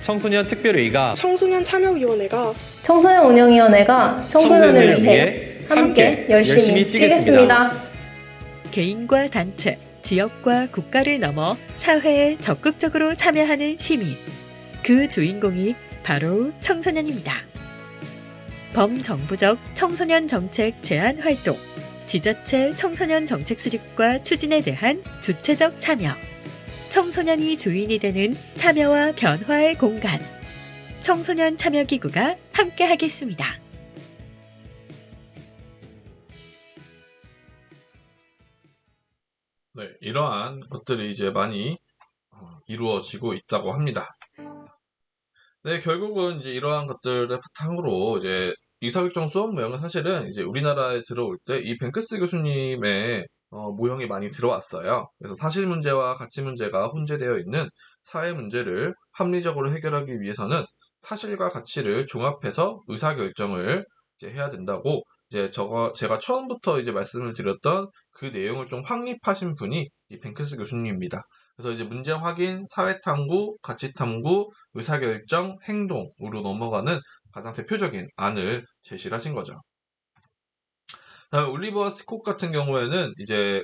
청소년 특별회의가 청소년 참여위원회가 청소년 운영위원회가 청소년을 위해 함께 열심히 뛰겠습니다. 개인과 단체, 지역과 국가를 넘어 사회에 적극적으로 참여하는 시민. 그 주인공이 바로 청소년입니다. 범정부적 청소년 정책 제안 활동, 지자체 청소년 정책 수립과 추진에 대한 주체적 참여. 청소년이 주인이 되는 참여와 변화의 공간. 청소년 참여기구가 함께하겠습니다. 네, 이러한 것들이 이제 많이 이루어지고 있다고 합니다. 네, 결국은 이제 이러한 것들을 바탕으로 이제 의사결정 수업 모형은 사실은 이제 우리나라에 들어올 때 이 뱅크스 교수님의 모형이 많이 들어왔어요. 그래서 사실 문제와 가치 문제가 혼재되어 있는 사회 문제를 합리적으로 해결하기 위해서는 사실과 가치를 종합해서 의사결정을 이제 해야 된다고 이제 제가 처음부터 이제 말씀을 드렸던 그 내용을 좀 확립하신 분이 이 뱅크스 교수님입니다. 그래서 이제 문제 확인, 사회 탐구, 가치 탐구, 의사결정, 행동으로 넘어가는 가장 대표적인 안을 제시를 하신 거죠. 올리버 스콧 같은 경우에는 이제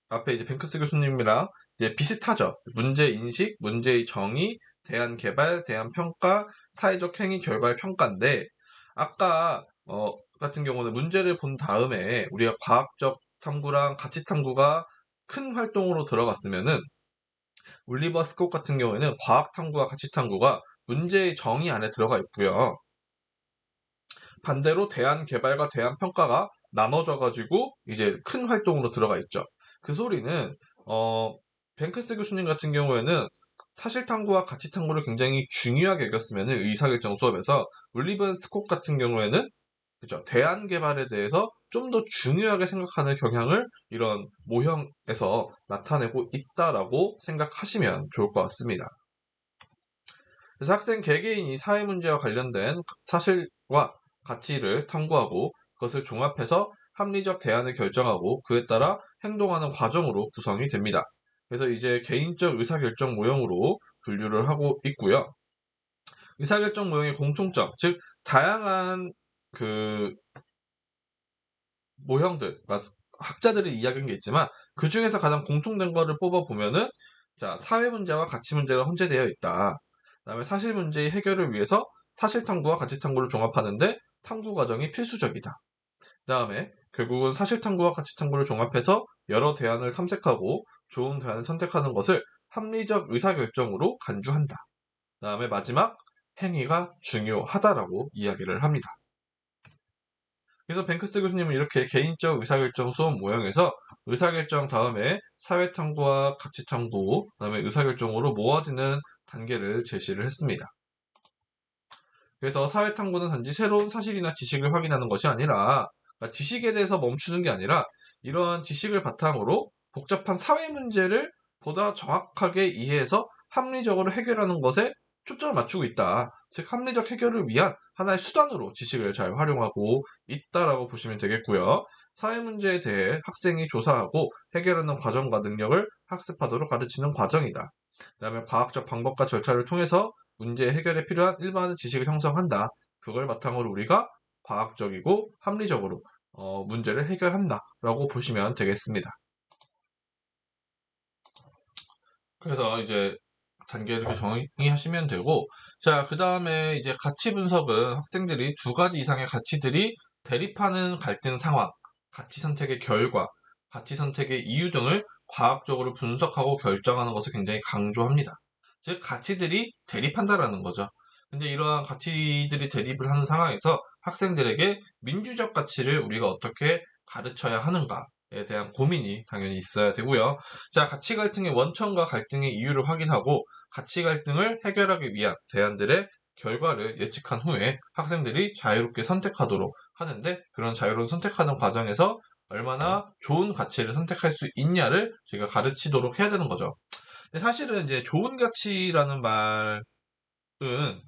앞에 이제 뱅크스 교수님이랑 이제 비슷하죠. 문제 인식, 문제의 정의, 대안 개발, 대안 평가, 사회적 행위 결과의 평가인데 아까 같은 경우는 문제를 본 다음에 우리가 과학적 탐구랑 가치 탐구가 큰 활동으로 들어갔으면은 올리버 스콧 같은 경우에는 과학 탐구와 가치 탐구가 문제의 정의 안에 들어가 있고요. 반대로 대안 개발과 대안 평가가 나눠져가지고 이제 큰 활동으로 들어가 있죠. 그 소리는 뱅크스 교수님 같은 경우에는 사실 탐구와 가치 탐구를 굉장히 중요하게 여겼으면 의사결정 수업에서 올리버 스콧 같은 경우에는 그죠, 대안 개발에 대해서 좀 더 중요하게 생각하는 경향을 이런 모형에서 나타내고 있다라고 생각하시면 좋을 것 같습니다. 그래서 학생 개개인이 사회 문제와 관련된 사실과 가치를 탐구하고 그것을 종합해서 합리적 대안을 결정하고 그에 따라 행동하는 과정으로 구성이 됩니다. 그래서 이제 개인적 의사결정 모형으로 분류를 하고 있고요. 의사결정 모형의 공통점, 즉 다양한 그 모형들, 그러니까 학자들이 이야기한 게 있지만 그 중에서 가장 공통된 거를 뽑아보면은 자, 사회 문제와 가치 문제가 혼재되어 있다. 그다음에 사실 문제의 해결을 위해서 사실 탐구와 가치 탐구를 종합하는데 탐구 과정이 필수적이다. 그다음에 결국은 사실 탐구와 가치 탐구를 종합해서 여러 대안을 탐색하고 좋은 대안을 선택하는 것을 합리적 의사결정으로 간주한다. 그다음에 마지막 행위가 중요하다라고 이야기를 합니다. 그래서 뱅크스 교수님은 이렇게 개인적 의사결정 수업 모형에서 의사결정 다음에 사회탐구와 가치탐구, 그다음에 의사결정으로 모아지는 단계를 제시를 했습니다. 그래서 사회탐구는 단지 새로운 사실이나 지식을 확인하는 것이 아니라 그러니까 지식에 대해서 멈추는 게 아니라 이러한 지식을 바탕으로 복잡한 사회 문제를 보다 정확하게 이해해서 합리적으로 해결하는 것에 초점을 맞추고 있다. 즉 합리적 해결을 위한 하나의 수단으로 지식을 잘 활용하고 있다라고 보시면 되겠고요. 사회 문제에 대해 학생이 조사하고 해결하는 과정과 능력을 학습하도록 가르치는 과정이다. 그 다음에 과학적 방법과 절차를 통해서 문제 해결에 필요한 일반의 지식을 형성한다. 그걸 바탕으로 우리가 과학적이고 합리적으로 문제를 해결한다라고 보시면 되겠습니다. 그래서 이제 단계를 이렇게 정의하시면 되고, 자, 그 다음에 이제 가치 분석은 학생들이 두 가지 이상의 가치들이 대립하는 갈등 상황, 가치 선택의 결과, 가치 선택의 이유 등을 과학적으로 분석하고 결정하는 것을 굉장히 강조합니다. 즉, 가치들이 대립한다라는 거죠. 근데 이러한 가치들이 대립을 하는 상황에서 학생들에게 민주적 가치를 우리가 어떻게 가르쳐야 하는가, 에 대한 고민이 당연히 있어야 되고요. 자, 가치 갈등의 원천과 갈등의 이유를 확인하고 가치 갈등을 해결하기 위한 대안들의 결과를 예측한 후에 학생들이 자유롭게 선택하도록 하는데 그런 자유로운 선택하는 과정에서 얼마나 좋은 가치를 선택할 수 있냐를 저희가 가르치도록 해야 되는 거죠. 근데 사실은 이제 좋은 가치라는 말은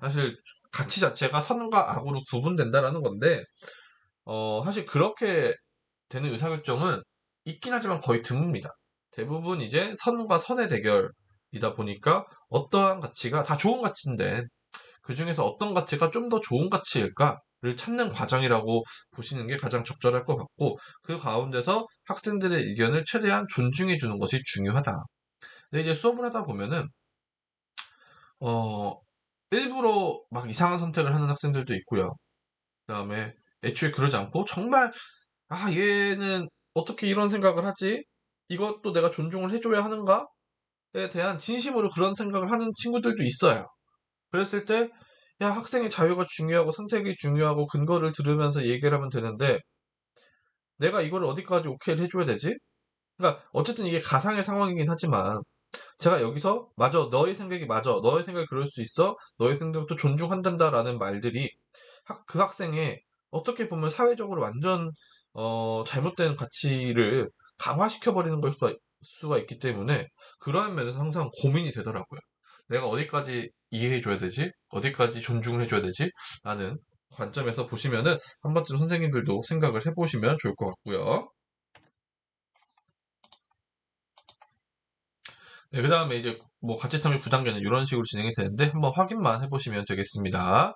사실 가치 자체가 선과 악으로 구분된다라는 건데, 사실 그렇게 되는 의사결정은 있긴 하지만 거의 드뭅니다. 대부분 이제 선과 선의 대결이다 보니까 어떠한 가치가 다 좋은 가치인데 그 중에서 어떤 가치가 좀 더 좋은 가치일까를 찾는 과정이라고 보시는 게 가장 적절할 것 같고, 그 가운데서 학생들의 의견을 최대한 존중해 주는 것이 중요하다. 근데 이제 수업을 하다 보면은 어, 일부러 막 이상한 선택을 하는 학생들도 있고요. 그다음에 애초에 그러지 않고 정말 얘는 어떻게 이런 생각을 하지? 이것도 내가 존중을 해줘야 하는가에 대한 진심으로 그런 생각을 하는 친구들도 있어요. 그랬을 때, 야, 학생의 자유가 중요하고 선택이 중요하고 근거를 들으면서 얘기를 하면 되는데, 내가 이거를 어디까지 오케이를 해줘야 되지? 그러니까, 어쨌든 이게 가상의 상황이긴 하지만, 제가 여기서, 맞아, 너의 생각이 맞아, 너의 생각이 그럴 수 있어, 너의 생각도 존중한단다라는 말들이 그 학생의 어떻게 보면 사회적으로 완전 잘못된 가치를 강화시켜버리는 걸 수가 있기 때문에 그러한 면에서 항상 고민이 되더라고요. 내가 어디까지 이해해줘야 되지? 어디까지 존중을 해줘야 되지? 라는 관점에서 보시면은 한 번쯤 선생님들도 생각을 해보시면 좋을 것 같고요. 네, 그 다음에 이제 뭐 가치탐의 9단계는 이런 식으로 진행이 되는데 한번 확인만 해보시면 되겠습니다.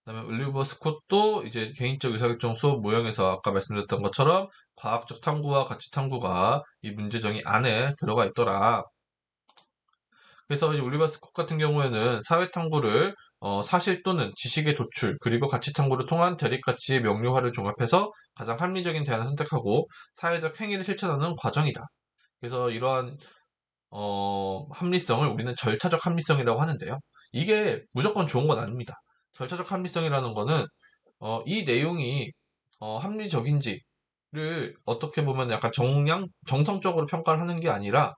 그다음에 올리버 스콧도 이제 개인적 의사결정 수업 모형에서 아까 말씀드렸던 것처럼 과학적 탐구와 가치 탐구가 이 문제정의 안에 들어가 있더라. 그래서 이제 올리버 스콧 같은 경우에는 사회 탐구를 사실 또는 지식의 도출 그리고 가치 탐구를 통한 대립 가치의 명료화를 종합해서 가장 합리적인 대안을 선택하고 사회적 행위를 실천하는 과정이다. 그래서 이러한 합리성을 우리는 절차적 합리성이라고 하는데요. 이게 무조건 좋은 건 아닙니다. 절차적 합리성이라는 거는 이 내용이 합리적인지를 어떻게 보면 약간 정성적으로 평가를 하는 게 아니라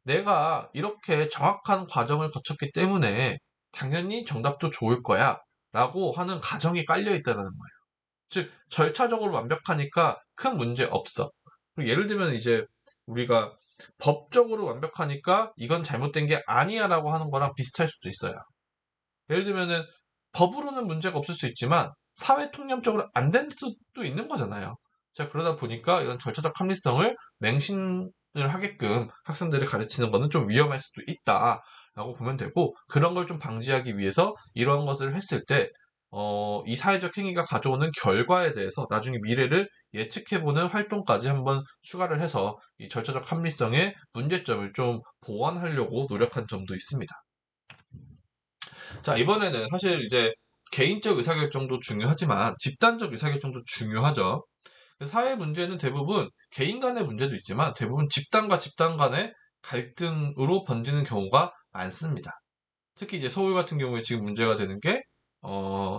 내가 이렇게 정확한 과정을 거쳤기 때문에 당연히 정답도 좋을 거야 라고 하는 가정이 깔려 있다는 거예요. 즉, 절차적으로 완벽하니까 큰 문제 없어. 예를 들면 이제 우리가 법적으로 완벽하니까 이건 잘못된 게 아니야 라고 하는 거랑 비슷할 수도 있어요. 예를 들면은 법으로는 문제가 없을 수 있지만 사회 통념적으로 안 될 수도 있는 거잖아요. 자, 그러다 보니까 이런 절차적 합리성을 맹신을 하게끔 학생들을 가르치는 거는 좀 위험할 수도 있다라고 보면 되고, 그런 걸 좀 방지하기 위해서 이런 것을 했을 때 이 사회적 행위가 가져오는 결과에 대해서 나중에 미래를 예측해보는 활동까지 한번 추가를 해서 이 절차적 합리성의 문제점을 좀 보완하려고 노력한 점도 있습니다. 자, 이번에는 사실 이제 개인적 의사결정도 중요하지만 집단적 의사결정도 중요하죠. 사회 문제는 대부분 개인 간의 문제도 있지만 대부분 집단과 집단 간의 갈등으로 번지는 경우가 많습니다. 특히 이제 서울 같은 경우에 지금 문제가 되는 게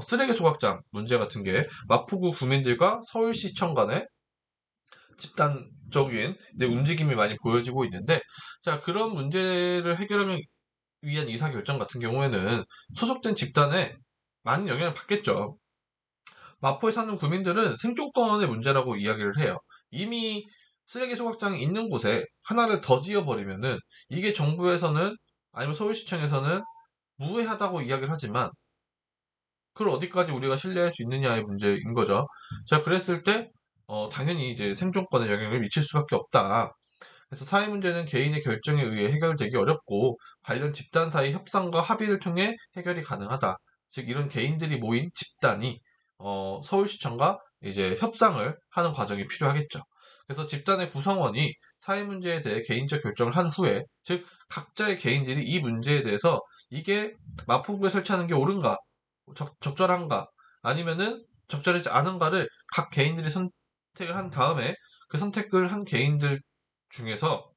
쓰레기 소각장 문제 같은 게 마포구 구민들과 서울시청 간의 집단적인 움직임이 많이 보여지고 있는데, 자, 그런 문제를 해결하면 위한 의사결정 같은 경우에는 소속된 집단에 많은 영향을 받겠죠. 마포에 사는 구민들은 생존권의 문제라고 이야기를 해요. 이미 쓰레기 소각장이 있는 곳에 하나를 더 지어버리면은 이게 정부에서는 아니면 서울시청에서는 무해하다고 이야기를 하지만 그걸 어디까지 우리가 신뢰할 수 있느냐의 문제인 거죠. 자, 그랬을 때 당연히 이제 생존권에 영향을 미칠 수밖에 없다. 그래서 사회 문제는 개인의 결정에 의해 해결되기 어렵고 관련 집단 사이 협상과 합의를 통해 해결이 가능하다. 즉 이런 개인들이 모인 집단이 서울시청과 이제 협상을 하는 과정이 필요하겠죠. 그래서 집단의 구성원이 사회 문제에 대해 개인적 결정을 한 후에, 즉 각자의 개인들이 이 문제에 대해서 이게 마포구에 설치하는 게 옳은가, 적절한가, 아니면은 적절하지 않은가를 각 개인들이 선택을 한 다음에 그 선택을 한 개인들 중에서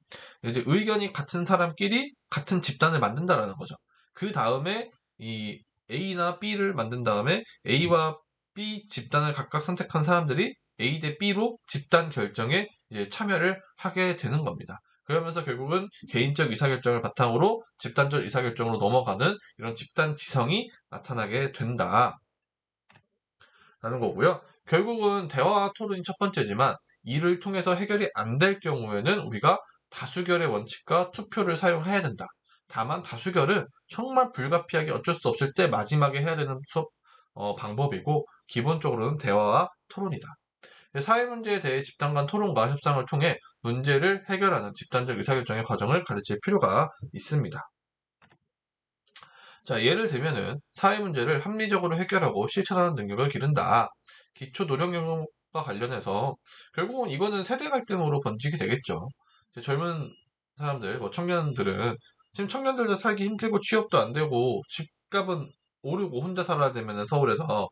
이제 의견이 같은 사람끼리 같은 집단을 만든다라는 거죠. 그 다음에 이 A나 B를 만든 다음에 A와 B 집단을 각각 선택한 사람들이 A 대 B로 집단 결정에 이제 참여를 하게 되는 겁니다. 그러면서 결국은 개인적 의사결정을 바탕으로 집단적 의사결정으로 넘어가는 이런 집단 지성이 나타나게 된다. 라는 거고요. 결국은 대화와 토론이 첫 번째지만 이를 통해서 해결이 안 될 경우에는 우리가 다수결의 원칙과 투표를 사용해야 된다. 다만 다수결은 정말 불가피하게 어쩔 수 없을 때 마지막에 해야 되는 수업 방법이고 기본적으로는 대화와 토론이다. 사회 문제에 대해 집단 간 토론과 협상을 통해 문제를 해결하는 집단적 의사결정의 과정을 가르칠 필요가 있습니다. 자, 예를 들면은 사회 문제를 합리적으로 해결하고 실천하는 능력을 기른다. 기초 노력 연구와 관련해서 결국은 이거는 세대 갈등으로 번지게 되겠죠. 이제 젊은 사람들, 뭐 청년들은 지금 청년들도 살기 힘들고 취업도 안 되고 집값은 오르고 혼자 살아야 되면은 서울에서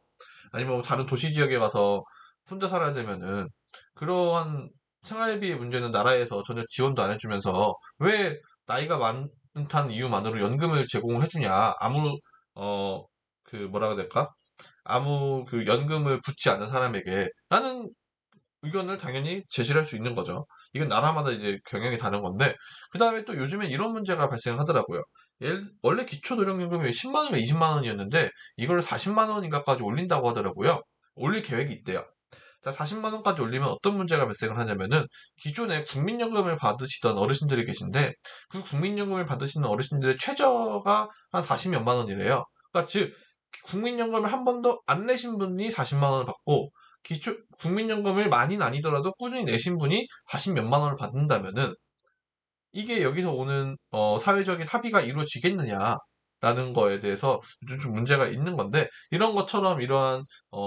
아니면 뭐 다른 도시 지역에 가서 혼자 살아야 되면은 그러한 생활비의 문제는 나라에서 전혀 지원도 안 해주면서 왜 나이가 많다는 이유만으로 연금을 제공을 해주냐. 아무 그 뭐라고 해야 될까? 아무 그 연금을 붙지 않은 사람에게 라는 의견을 당연히 제시를 할 수 있는 거죠. 이건 나라마다 이제 경향이 다른 건데, 그 다음에 또 요즘엔 이런 문제가 발생하더라고요. 원래 기초노령연금이 10만 원이면 20만 원이었는데, 이걸 40만 원인가까지 올린다고 하더라고요. 올릴 계획이 있대요. 자, 40만 원까지 올리면 어떤 문제가 발생을 하냐면은, 기존에 국민연금을 받으시던 어르신들이 계신데, 그 국민연금을 받으시는 어르신들의 최저가 한 40몇만 원이래요. 그러니까 즉, 국민연금을 한 번도 안 내신 분이 40만 원을 받고, 국민연금을 많이는 아니더라도 꾸준히 내신 분이 40몇만 원을 받는다면은 이게 여기서 오는 사회적인 합의가 이루어지겠느냐라는 거에 대해서 좀 문제가 있는 건데, 이런 것처럼 이러한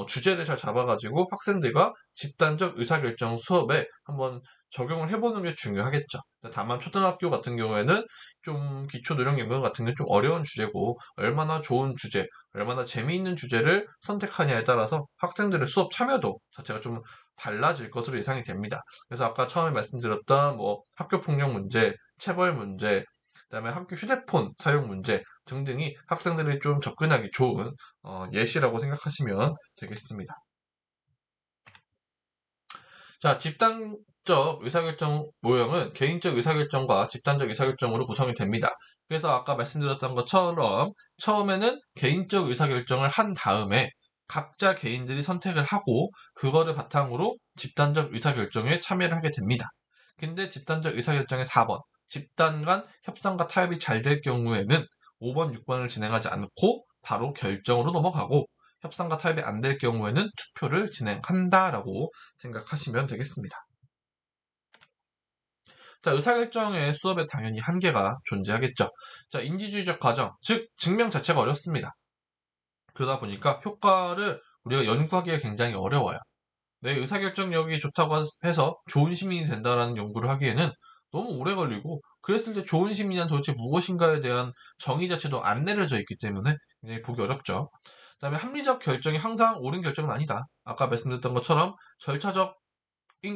주제를 잘 잡아가지고 학생들과 집단적 의사결정 수업에 한번 적용을 해보는 게 중요하겠죠. 다만 초등학교 같은 경우에는 좀 기초노령연금 같은 게 좀 어려운 주제고, 얼마나 좋은 주제, 얼마나 재미있는 주제를 선택하냐에 따라서 학생들의 수업 참여도 자체가 좀 달라질 것으로 예상이 됩니다. 그래서 아까 처음에 말씀드렸던 뭐 학교 폭력 문제, 체벌 문제, 그다음에 학교 휴대폰 사용 문제 등등이 학생들이 좀 접근하기 좋은 예시라고 생각하시면 되겠습니다. 자, 집단적 의사결정 모형은 개인적 의사결정과 집단적 의사결정으로 구성이 됩니다. 그래서 아까 말씀드렸던 것처럼 처음에는 개인적 의사결정을 한 다음에 각자 개인들이 선택을 하고 그거를 바탕으로 집단적 의사결정에 참여를 하게 됩니다. 근데 집단적 의사결정의 4번, 집단 간 협상과 타협이 잘 될 경우에는 5번, 6번을 진행하지 않고 바로 결정으로 넘어가고, 협상과 타협이 안 될 경우에는 투표를 진행한다라고 생각하시면 되겠습니다. 자, 의사결정의 수업에 당연히 한계가 존재하겠죠. 자, 인지주의적 과정, 즉 증명 자체가 어렵습니다. 그러다 보니까 효과를 우리가 연구하기가 굉장히 어려워요. 내 의사결정력이 좋다고 해서 좋은 시민이 된다라는 연구를 하기에는 너무 오래 걸리고, 그랬을 때 좋은 시민은 도대체 무엇인가에 대한 정의 자체도 안 내려져 있기 때문에 굉장히 보기 어렵죠. 그 다음에 합리적 결정이 항상 옳은 결정은 아니다. 아까 말씀드렸던 것처럼 절차적인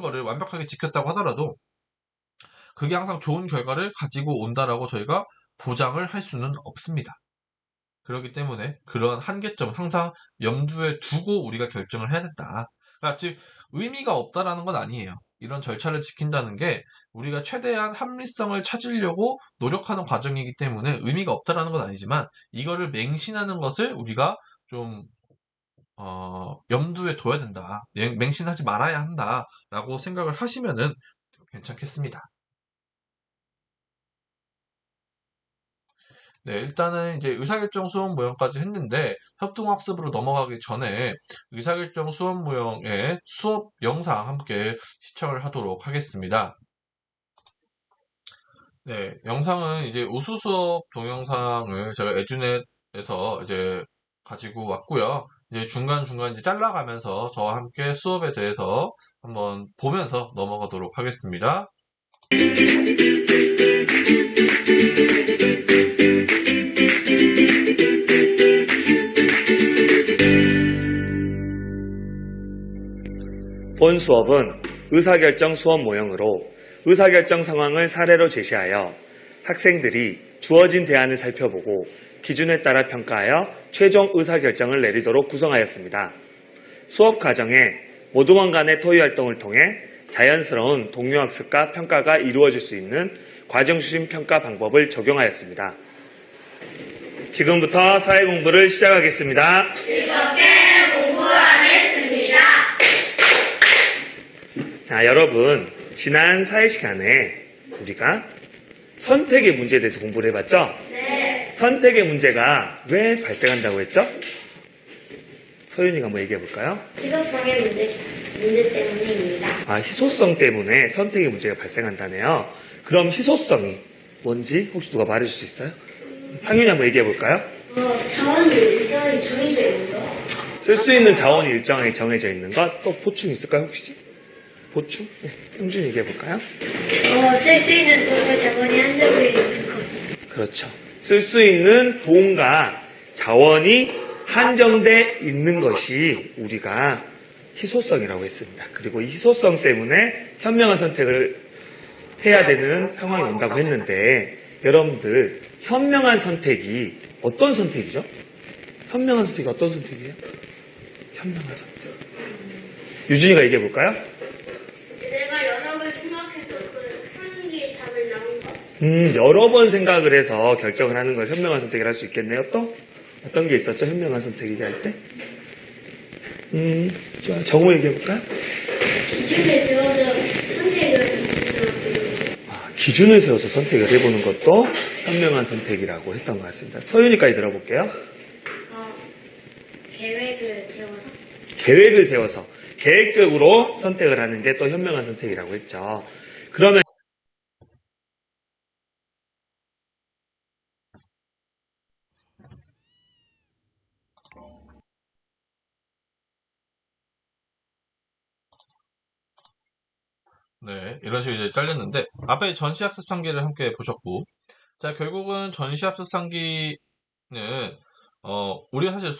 거를 완벽하게 지켰다고 하더라도 그게 항상 좋은 결과를 가지고 온다라고 저희가 보장을 할 수는 없습니다. 그렇기 때문에 그런 한계점을 항상 염두에 두고 우리가 결정을 해야 된다. 그러니까 즉 의미가 없다라는 건 아니에요. 이런 절차를 지킨다는 게 우리가 최대한 합리성을 찾으려고 노력하는 과정이기 때문에 의미가 없다라는 건 아니지만, 이거를 맹신하는 것을 우리가 좀 염두에 둬야 된다. 맹신하지 말아야 한다라고 생각을 하시면은 괜찮겠습니다. 네, 일단은 이제 의사결정 수업 모형까지 했는데, 협동학습으로 넘어가기 전에 의사결정 수업 모형의 수업 영상 함께 시청을 하도록 하겠습니다. 네, 영상은 이제 우수 수업 동영상을 제가 에듀넷에서 이제 가지고 왔고요. 이제 중간중간 이제 잘라가면서 저와 함께 수업에 대해서 한번 보면서 넘어가도록 하겠습니다. 본 수업은 의사결정 수업 모형으로 의사결정 상황을 사례로 제시하여 학생들이 주어진 대안을 살펴보고 기준에 따라 평가하여 최종 의사결정을 내리도록 구성하였습니다. 수업 과정에 모두원 간의 토의 활동을 통해 자연스러운 동료학습과 평가가 이루어질 수 있는 과정수심 평가 방법을 적용하였습니다. 지금부터 사회공부를 시작하겠습니다. 즐겁게 공부하겠습니다. 자, 여러분, 지난 사회 시간에 우리가 선택의 문제에 대해서 공부를 해봤죠? 네. 선택의 문제가 왜 발생한다고 했죠? 서윤이가 한번 얘기해 볼까요? 희소성의 문제 때문입니다. 아, 희소성 때문에 선택의 문제가 발생한다네요. 그럼 희소성이 뭔지 혹시 누가 말해줄 수 있어요? 상윤이 한번 얘기해 볼까요? 자원이 일정하게 정의되어 있는 거. 쓸 수 있는 자원이 일정하게 정해져 있는 것. 또 보충 있을까요 혹시? 보충? 네, 형준이 얘기해 볼까요? 쓸 수 있는 돈과 자본이 한정되어 있는 것. 그렇죠. 쓸 수 있는 돈과 자원이 한정돼 있는 것이 우리가 희소성이라고 했습니다. 그리고 이 희소성 때문에 현명한 선택을 해야 되는 상황이 온다고 했는데 여러분들 현명한 선택이 어떤 선택이죠? 현명한 선택이 어떤 선택이에요? 현명한 선택. 유진이가 얘기해 볼까요? 내가 여러 번 생각해서 한 개의 답을 나온 거. 여러 번 생각을 해서 결정을 하는 걸 현명한 선택을 할 수 있겠네요. 또 어떤 게 있었죠? 현명한 선택이기 할 때? 자, 정우 얘기해 볼까요? 기준에 세워서 선택을 기준을 세워서 선택을 해보는 것도 현명한 선택이라고 했던 것 같습니다. 서윤이까지 들어볼게요. 계획을 세워서 계획을 세워서 계획적으로 선택을 하는 게 또 현명한 선택이라고 했죠. 그러면 네, 이런 식으로 이제 잘렸는데, 앞에 전시학습 상기를 함께 보셨고, 자, 결국은 전시학습 상기는, 우리가 사실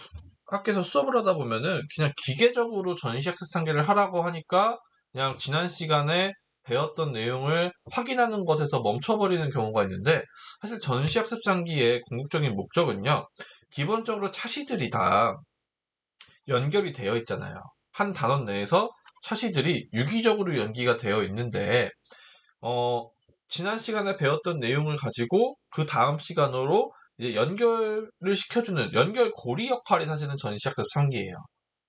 학교에서 수업을 하다 보면은 그냥 기계적으로 전시학습 상기를 하라고 하니까 그냥 지난 시간에 배웠던 내용을 확인하는 것에서 멈춰버리는 경우가 있는데, 사실 전시학습 상기의 궁극적인 목적은요, 기본적으로 차시들이 다 연결이 되어 있잖아요. 한 단원 내에서 차시들이 유기적으로 연기가 되어 있는데, 지난 시간에 배웠던 내용을 가지고 그 다음 시간으로 이제 연결을 시켜주는 연결고리 역할이 사실은 전시학습 상기예요.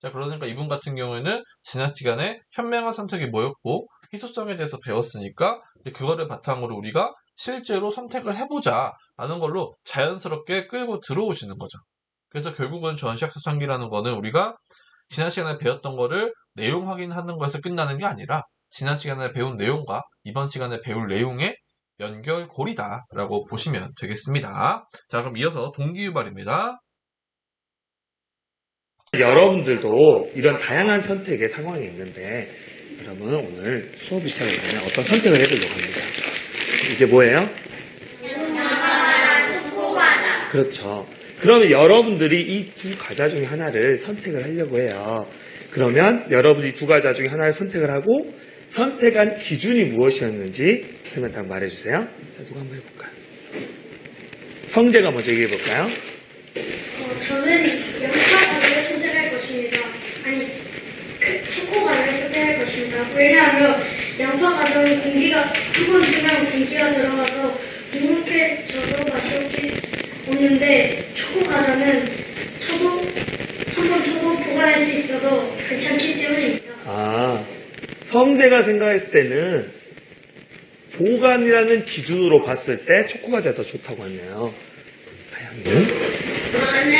자, 그러니까 이분 같은 경우에는 지난 시간에 현명한 선택이 뭐였고 희소성에 대해서 배웠으니까 이제 그거를 바탕으로 우리가 실제로 선택을 해보자 라는 걸로 자연스럽게 끌고 들어오시는 거죠. 그래서 결국은 전시학습 상기라는 거는 우리가 지난 시간에 배웠던 거를 내용 확인하는 것에서 끝나는 게 아니라 지난 시간에 배운 내용과 이번 시간에 배울 내용의 연결고리다라고 보시면 되겠습니다. 자, 그럼 이어서 동기유발입니다. 여러분들도 이런 다양한 선택의 상황이 있는데 여러분 오늘 수업이 시작이 되면 어떤 선택을 해보려고 합니다. 이게 뭐예요? 축구과자. 그렇죠. 그러면 여러분들이 이 두 과자 중에 하나를 선택을 하려고 해요. 그러면 여러분이 두 과자 중에 하나를 선택을 하고 선택한 기준이 무엇이었는지 선생님한테 한번 말해주세요. 자, 누가 한번 해볼까요? 성재가 먼저 얘기해볼까요? 저는 양파과자를 선택할 것입니다. 아니, 초코과자를 선택할 것입니다. 왜냐하면 양파과자는 공기가 한 번 주면 공기가 들어가서 눅눅해져서 맛이 없는데 초코과자는 한 번 쳐도 보관할 수 있어도 괜찮기 때문입니다. 아, 성재가 생각했을 때는 보관이라는 기준으로 봤을 때 초코과자가 더 좋다고 했네요. 하영이는? 저는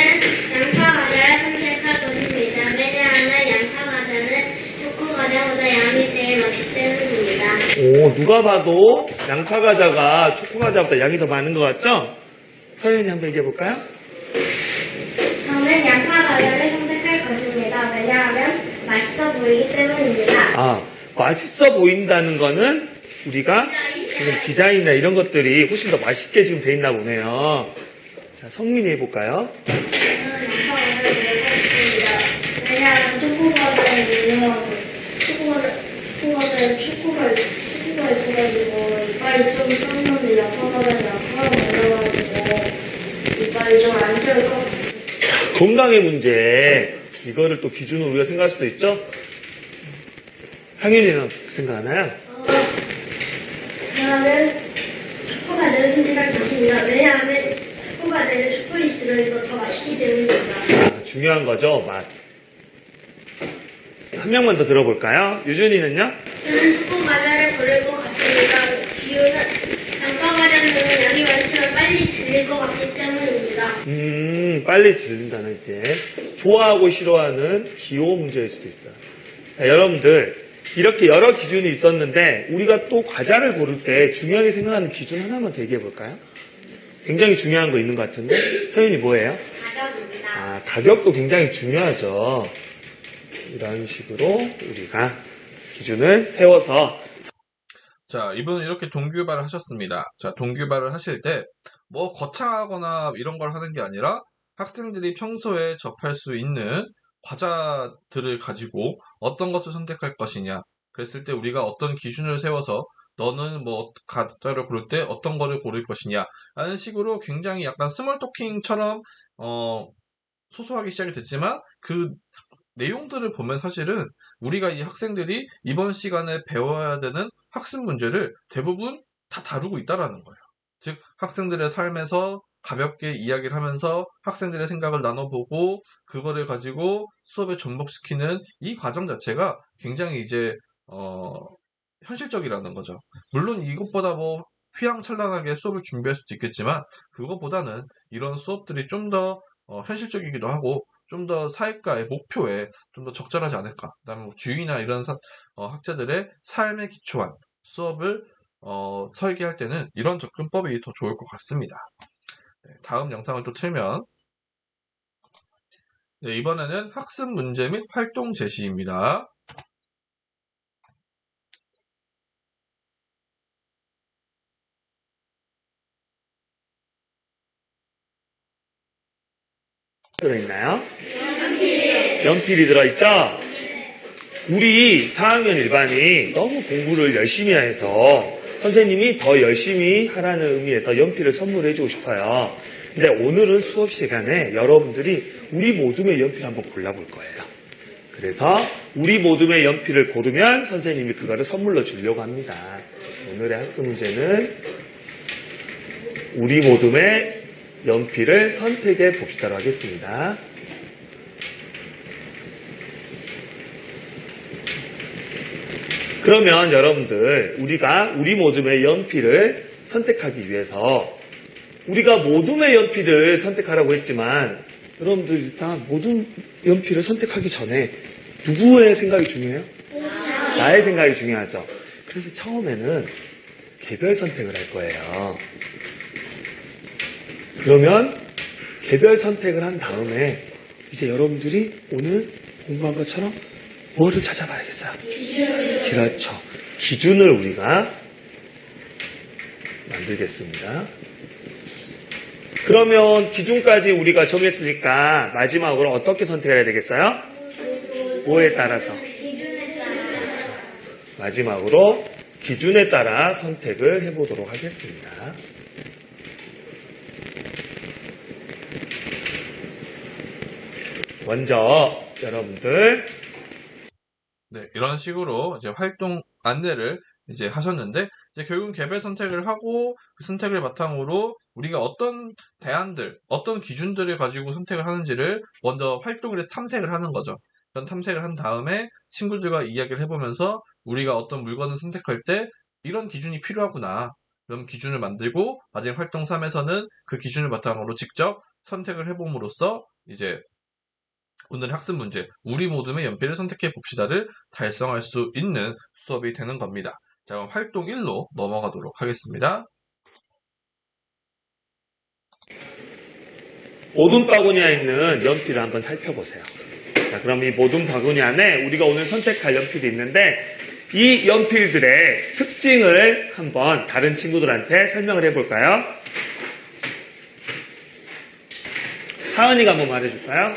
양파과자를 선택할 것입니다. 왜냐하면 양파과자는 초코과자보다 양이 제일 많기 때문입니다. 오, 누가 봐도 양파과자가 초코과자보다 양이 더 많은 것 같죠? 서윤이 한번 얘기해볼까요? 저는 양파과자를 선택할 것입니다. 왜냐하면 맛있어 보이기 때문입니다. 아, 맛있어 보인다는 거는 우리가 지금 디자인이나 이런 것들이 훨씬 더 맛있게 지금 돼 있나 보네요. 자, 성민이 해볼까요? 저는 양파과자를 선택하겠습니다. 왜냐하면 초코과자는 유명하고 초코가 있어가지고 이빨이 좀 썩는데 양파과자는 양파가 올라가지고 이빨이 좀 안 썩을 것 같습니다. 건강의 문제, 이거를 또 기준으로 우리가 생각할 수도 있죠? 상윤이는 어떻게 생각하나요? 저는 초코과자를 선택할 것입니다. 왜냐하면 초코과자에 초콜릿이 들어있어 더 맛있기 때문입니다. 아, 중요한 거죠, 맛. 한 명만 더 들어볼까요? 유준이는요? 저는 초코과자를 고를 것 같습니다. 이유는 빨리 질릴 것 같기 때문입니다. 빨리 질린다는 이제 좋아하고 싫어하는 기호 문제일 수도 있어요. 자, 여러분들 이렇게 여러 기준이 있었는데 우리가 또 과자를 고를 때 중요하게 생각하는 기준 하나만 더 얘기해 볼까요? 굉장히 중요한 거 있는 것 같은데 서윤이 뭐예요? 가격입니다. 가격도 굉장히 중요하죠. 이런 식으로 우리가 기준을 세워서 자, 이분은 이렇게 동기유발을 하셨습니다. 자, 동기유발을 하실 때, 뭐, 거창하거나 이런 걸 하는 게 아니라 학생들이 평소에 접할 수 있는 과자들을 가지고 어떤 것을 선택할 것이냐. 그랬을 때 우리가 어떤 기준을 세워서 너는 뭐, 과자를 고를 때 어떤 거를 고를 것이냐. 라는 식으로 굉장히 약간 스몰 토킹처럼, 소소하게 시작이 됐지만 그 내용들을 보면 사실은 우리가 이 학생들이 이번 시간에 배워야 되는 학습 문제를 대부분 다 다루고 있다라는 거예요. 즉, 학생들의 삶에서 가볍게 이야기를 하면서 학생들의 생각을 나눠보고 그거를 가지고 수업에 접목시키는 이 과정 자체가 굉장히 이제 현실적이라는 거죠. 물론 이것보다 뭐 휘황찬란하게 수업을 준비할 수도 있겠지만 그것보다는 이런 수업들이 좀 더 현실적이기도 하고 좀 더 사회과의 목표에 좀 더 적절하지 않을까. 그다음에 주의나 이런 학자들의 삶에 기초한 수업을 설계할 때는 이런 접근법이 더 좋을 것 같습니다. 네, 다음 영상을 또 틀면 네, 이번에는 학습 문제 및 활동 제시입니다. 들어있나요? 연필이 들어있죠? 우리 4학년 일반이 너무 공부를 열심히 해서 선생님이 더 열심히 하라는 의미에서 연필을 선물해주고 싶어요. 근데 오늘은 수업 시간에 여러분들이 우리 모둠의 연필 한번 골라볼 거예요. 그래서 우리 모둠의 연필을 고르면 선생님이 그거를 선물로 주려고 합니다. 오늘의 학습 문제는 우리 모둠의 연필을 선택해 봅시다로 하겠습니다. 그러면 여러분들 우리가 우리 모둠의 연필을 선택하기 위해서 우리가 모둠의 연필을 선택하라고 했지만 여러분들 일단 모둠 연필을 선택하기 전에 누구의 생각이 중요해요? 나의 생각이 중요하죠. 그래서 처음에는 개별 선택을 할 거예요. 그러면 개별 선택을 한 다음에 이제 여러분들이 오늘 공부한 것처럼 뭐를 찾아봐야겠어요? 그렇죠. 기준을 우리가 만들겠습니다. 그러면 기준까지 우리가 정했으니까 마지막으로 어떻게 선택해야 되겠어요? 뭐에 따라서? 그렇죠. 마지막으로 기준에 따라 선택을 해보도록 하겠습니다. 먼저 여러분들 네, 이런 식으로 이제 활동 안내를 이제 하셨는데, 이제 결국은 개별 선택을 하고 그 선택을 바탕으로 우리가 어떤 대안들, 어떤 기준들을 가지고 선택을 하는지를 먼저 활동을 해서 탐색을 하는 거죠. 그런 탐색을 한 다음에 친구들과 이야기를 해보면서 우리가 어떤 물건을 선택할 때 이런 기준이 필요하구나. 그런 기준을 만들고 마지막 활동 3에서는 그 기준을 바탕으로 직접 선택을 해봄으로써 이제 오늘 학습 문제, 우리 모둠의 연필을 선택해 봅시다를 달성할 수 있는 수업이 되는 겁니다. 자, 그럼 활동 1로 넘어가도록 하겠습니다. 모둠 바구니에 있는 연필을 한번 살펴보세요. 자, 그럼 이 모둠 바구니 안에 우리가 오늘 선택할 연필이 있는데 이 연필들의 특징을 한번 다른 친구들한테 설명을 해볼까요? 하은이가 한번 말해줄까요?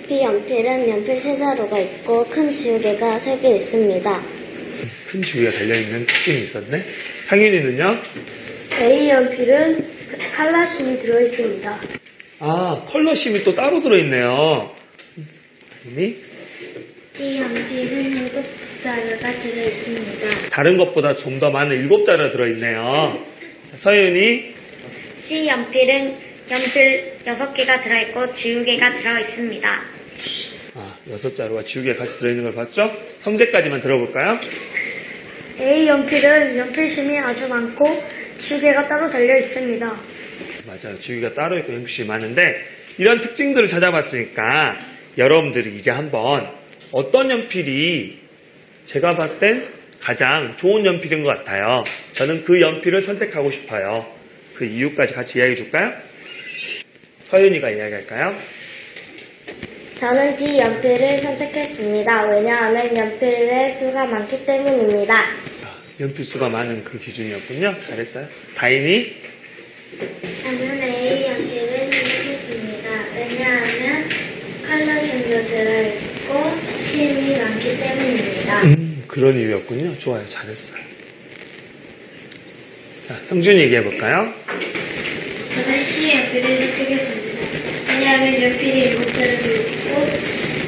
B 연필은 연필 3자루가 있고 큰 지우개가 3개 있습니다. 큰 지우개가 달려있는 특징이 있었네. 상윤이는요? A 연필은 칼라심이 들어있습니다. 아, 컬러심이 또 따로 들어있네요. 상윤이? B 연필은 7자루가 들어있습니다. 다른 것보다 좀 더 많은 7자루가 들어있네요. 자, 서윤이? C 연필은 연필 6개가 들어있고 지우개가 들어있습니다. 아, 6자루와 지우개 같이 들어있는 걸 봤죠? 성재까지만 들어볼까요? A 연필은 연필심이 아주 많고 지우개가 따로 달려 있습니다. 맞아요. 지우개가 따로 있고 연필이 많은데 이런 특징들을 찾아봤으니까 여러분들이 이제 한번 어떤 연필이 제가 봤을 땐 가장 좋은 연필인 것 같아요. 저는 그 연필을 선택하고 싶어요. 그 이유까지 같이 이야기해 줄까요? 서윤이가 이야기할까요? 저는 D 연필을 선택했습니다. 왜냐하면 연필의 수가 많기 때문입니다. 연필 수가 많은 그 기준이었군요. 잘했어요. 다인이? 저는 A 연필을 선택했습니다. 왜냐하면 컬러션도 들어있고 심이 많기 때문입니다. 그런 이유였군요. 좋아요. 잘했어요. 자, 형준이 얘기해볼까요? 저는 C 연필을 선택했습니다. 왜냐하면 연필이 이것들을 들고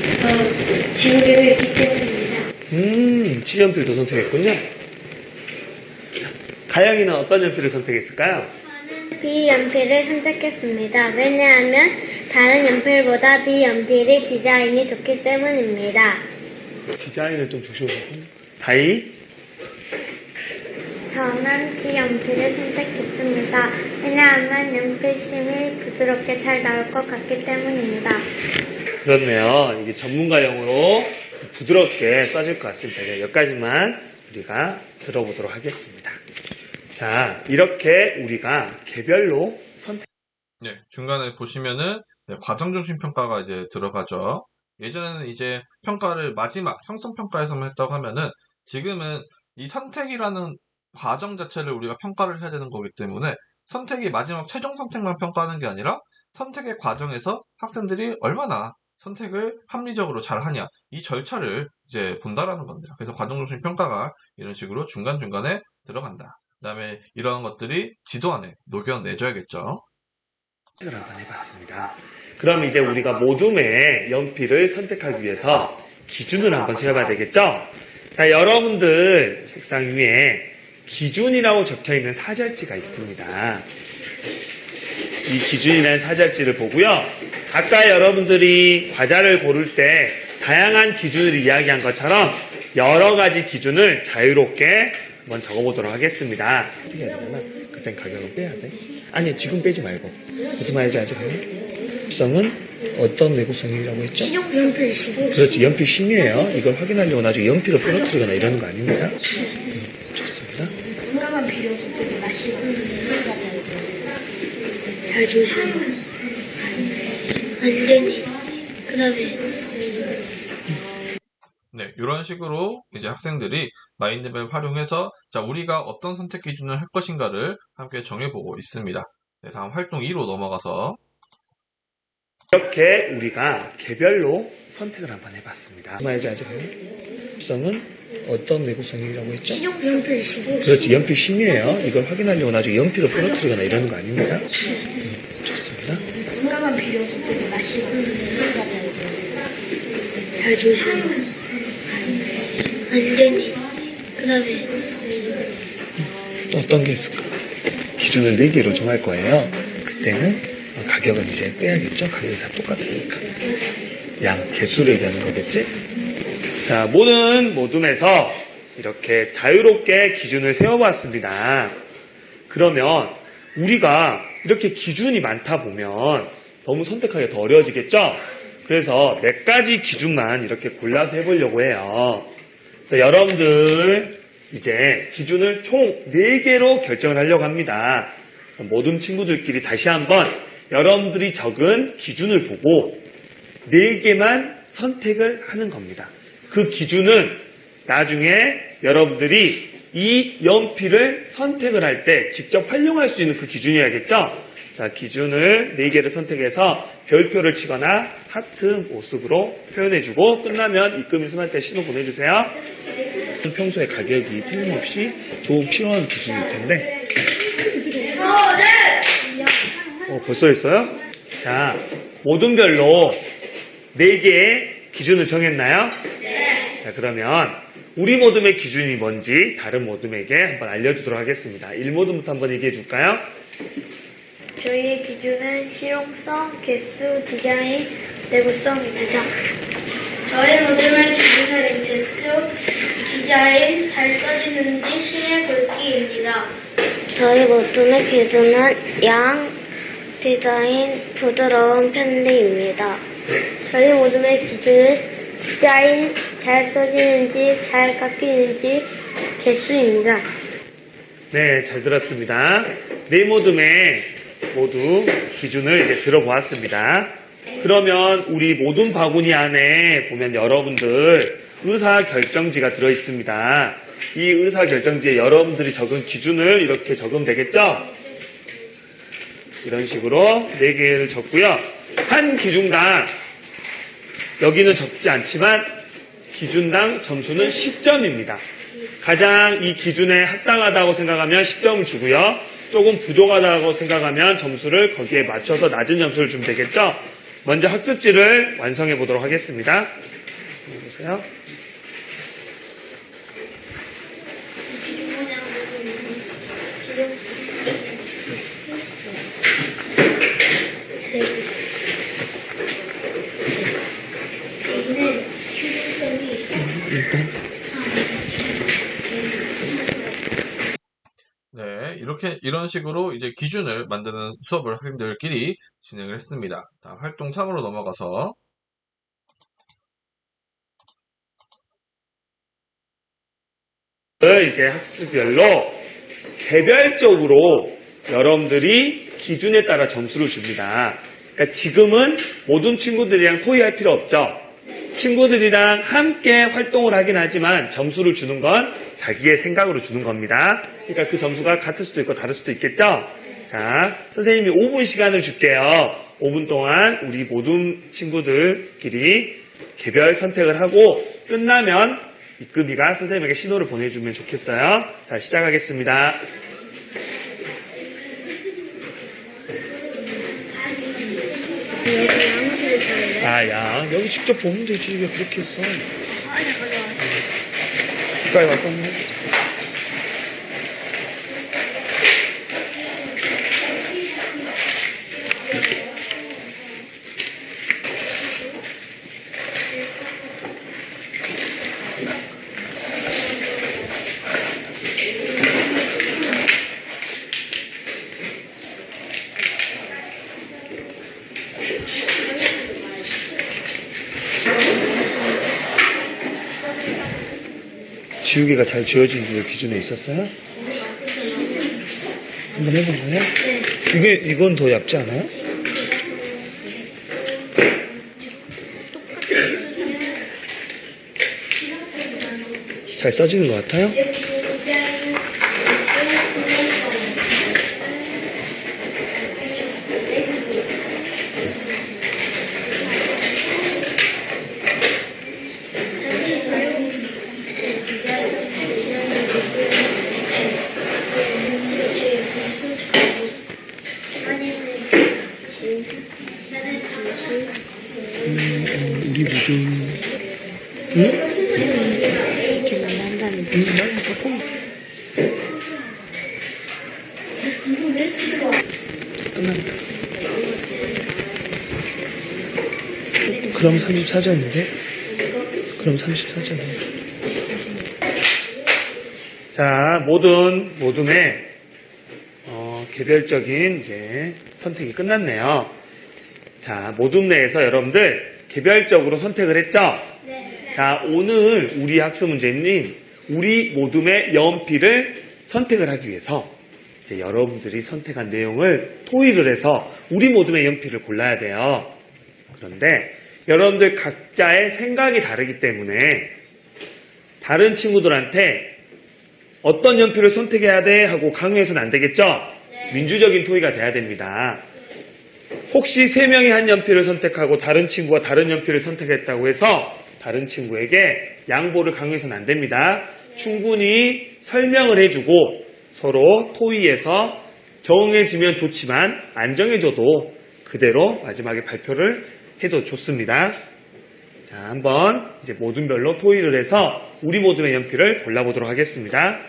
있고 지우개가 있기 때문입니다. C연필도 선택했군요. 자, 가영이는 어떤 연필을 선택했을까요? B 연필을 선택했습니다. 왜냐하면 다른 연필보다 B 연필이 디자인이 좋기 때문입니다. 디자인은 좀 조심하고. 다이? 저는 D 연필을 선택했습니다. 왜냐하면 연필심이 부드럽게 잘 나올 것 같기 때문입니다. 그렇네요. 이게 전문가용으로 부드럽게 써질 것 같습니다. 네, 여기까지만 우리가 들어보도록 하겠습니다. 자, 이렇게 우리가 개별로 선택. 네, 중간에 보시면은 과정 중심 평가가 이제 들어가죠. 예전에는 이제 평가를 마지막 형성 평가에서만 했다고 하면은 지금은 이 선택이라는 과정 자체를 우리가 평가를 해야 되는 거기 때문에 선택이 마지막 최종 선택만 평가하는 게 아니라 선택의 과정에서 학생들이 얼마나 선택을 합리적으로 잘 하냐 이 절차를 이제 본다라는 겁니다. 그래서 과정 중심 평가가 이런 식으로 중간중간에 들어간다. 그 다음에 이런 것들이 지도 안에 녹여내줘야겠죠. 선택을 한번 해봤습니다. 그럼 이제 우리가 모둠의 연필을 선택하기 위해서 기준을 한번 세워봐야 되겠죠? 자, 여러분들 책상 위에 기준이라고 적혀있는 사절지가 있습니다. 이 기준이라는 사절지를 보고요. 아까 여러분들이 과자를 고를 때 다양한 기준을 이야기한 것처럼 여러 가지 기준을 자유롭게 한번 적어보도록 하겠습니다. 어떻게 해야 되잖아. 그땐 가격을 빼야 돼. 아니, 지금 빼지 말고. 무슨 말인지 알죠? 내구성은 어떤 내구성이라고 했죠? 연필심. 그렇지, 연필 심이에요. 이걸 확인하려고 나중에 연필을 부러뜨리거나 이러는 거 아닙니다. 좋습니다. 건강한 비료도 되게 맛있는 소리가 잘 주세요. 완전히. 그 다음에 네, 이런 식으로 이제 학생들이 마인드맵을 활용해서 자, 우리가 어떤 선택 기준을 할 것인가를 함께 정해보고 있습니다. 네, 다음 활동 2로 넘어가서 이렇게 우리가 개별로 선택을 한번 해봤습니다. 무슨 말인지 알죠? 내구성은 어떤 내구성이라고 했죠? 연필심. 그렇지, 연필 심이에요. 이걸 확인하려고 나중에 연필을 부러뜨리거나 이러는 거 아닙니다. 좋습니다. 건강한 비료도 되게 맛있는 소리가 잘 주세요. 완전히. 그 다음에 어떤 게 있을까? 기준을 4개로 정할 거예요. 그때는 가격은 이제 빼야겠죠? 가격이 다 똑같으니까. 양, 개수를 얘기하는 거겠지? 자, 모든 모둠에서 이렇게 자유롭게 기준을 세워봤습니다. 그러면 우리가 이렇게 기준이 많다 보면 너무 선택하기가 더 어려워지겠죠? 그래서 몇 가지 기준만 이렇게 골라서 해보려고 해요. 그래서 여러분들 이제 기준을 총 4개로 결정을 하려고 합니다. 모든 친구들끼리 다시 한번 여러분들이 적은 기준을 보고 4개만 선택을 하는 겁니다. 그 기준은 나중에 여러분들이 이 연필을 선택을 할 때 직접 활용할 수 있는 그 기준이어야겠죠? 자, 기준을 4개를 선택해서 별표를 치거나 하트 모습으로 표현해주고 끝나면 입금인수한테 신호 보내주세요. 평소에 가격이 틀림없이 좋은 필요한 기준일 텐데. 벌써 했어요? 자, 모든 별로 4개의 기준을 정했나요? 네. 자, 그러면 우리 모둠의 기준이 뭔지 다른 모둠에게 한번 알려주도록 하겠습니다. 1모둠부터 한번 얘기해 줄까요? 저희의 기준은 실용성, 개수, 디자인, 내구성입니다. 저희 모둠의 기준은 개수, 디자인, 잘 써지는지 신의 글귀입니다. 저희 모둠의 기준은 양, 디자인, 부드러운 편리입니다. 저희 모둠의 기준은 디자인, 잘 써지는지, 잘 깎이는지, 개수입니다. 네, 잘 들었습니다. 네 모둠의 모두 기준을 이제 들어보았습니다. 그러면 우리 모둠 바구니 안에 보면 여러분들 의사결정지가 들어있습니다. 이 의사결정지에 여러분들이 적은 기준을 이렇게 적으면 되겠죠? 이런 식으로 4개를 적고요. 한 기준당, 여기는 적지 않지만 기준당 점수는 10점입니다. 가장 이 기준에 합당하다고 생각하면 10점을 주고요. 조금 부족하다고 생각하면 점수를 거기에 맞춰서 낮은 점수를 주면 되겠죠? 먼저 학습지를 완성해 보도록 하겠습니다. 보세요. 네, 이런 식으로 이제 기준을 만드는 수업을 학생들끼리 진행을 했습니다. 다음 활동 3으로 넘어가서 이제 학습별로 개별적으로 여러분들이 기준에 따라 점수를 줍니다. 그러니까 지금은 모든 친구들이랑 토의할 필요 없죠. 친구들이랑 함께 활동을 하긴 하지만 점수를 주는 건 자기의 생각으로 주는 겁니다. 그러니까 그 점수가 같을 수도 있고 다를 수도 있겠죠. 자, 선생님이 5분 시간을 줄게요. 5분 동안 우리 모든 친구들끼리 개별 선택을 하고 끝나면 이금이가 선생님에게 신호를 보내주면 좋겠어요. 자, 시작하겠습니다. 야, 여기 직접 보면 되지. 왜 그렇게 했어? 가까이 와서 한번 해보자. 지우개가 잘 지워진 게 기준에 있었어요? 한번 해볼까요? 이건 더 얇지 않아요? 잘 써지는 것 같아요? 우리 모두 응? 나는 조금 끝난다. 그럼 34점인데? 그럼 34점인데? 자, 모둠의 개별적인 이제 선택이 끝났네요. 자, 모둠 내에서 여러분들 개별적으로 선택을 했죠? 네. 자, 오늘 우리 학습 문제는 우리 모둠의 연필을 선택을 하기 위해서 이제 여러분들이 선택한 내용을 토의를 해서 우리 모둠의 연필을 골라야 돼요. 그런데 여러분들 각자의 생각이 다르기 때문에 다른 친구들한테 어떤 연필을 선택해야 돼 하고 강요해서는 안 되겠죠? 네. 민주적인 토의가 돼야 됩니다. 혹시 3명이 한 연필을 선택하고 다른 친구가 다른 연필을 선택했다고 해서 다른 친구에게 양보를 강요해서는 안 됩니다. 충분히 설명을 해주고 서로 토의해서 정해지면 좋지만 안 정해져도 그대로 마지막에 발표를 해도 좋습니다. 자, 한번 이제 모둠별로 토의를 해서 우리 모둠의 연필을 골라보도록 하겠습니다.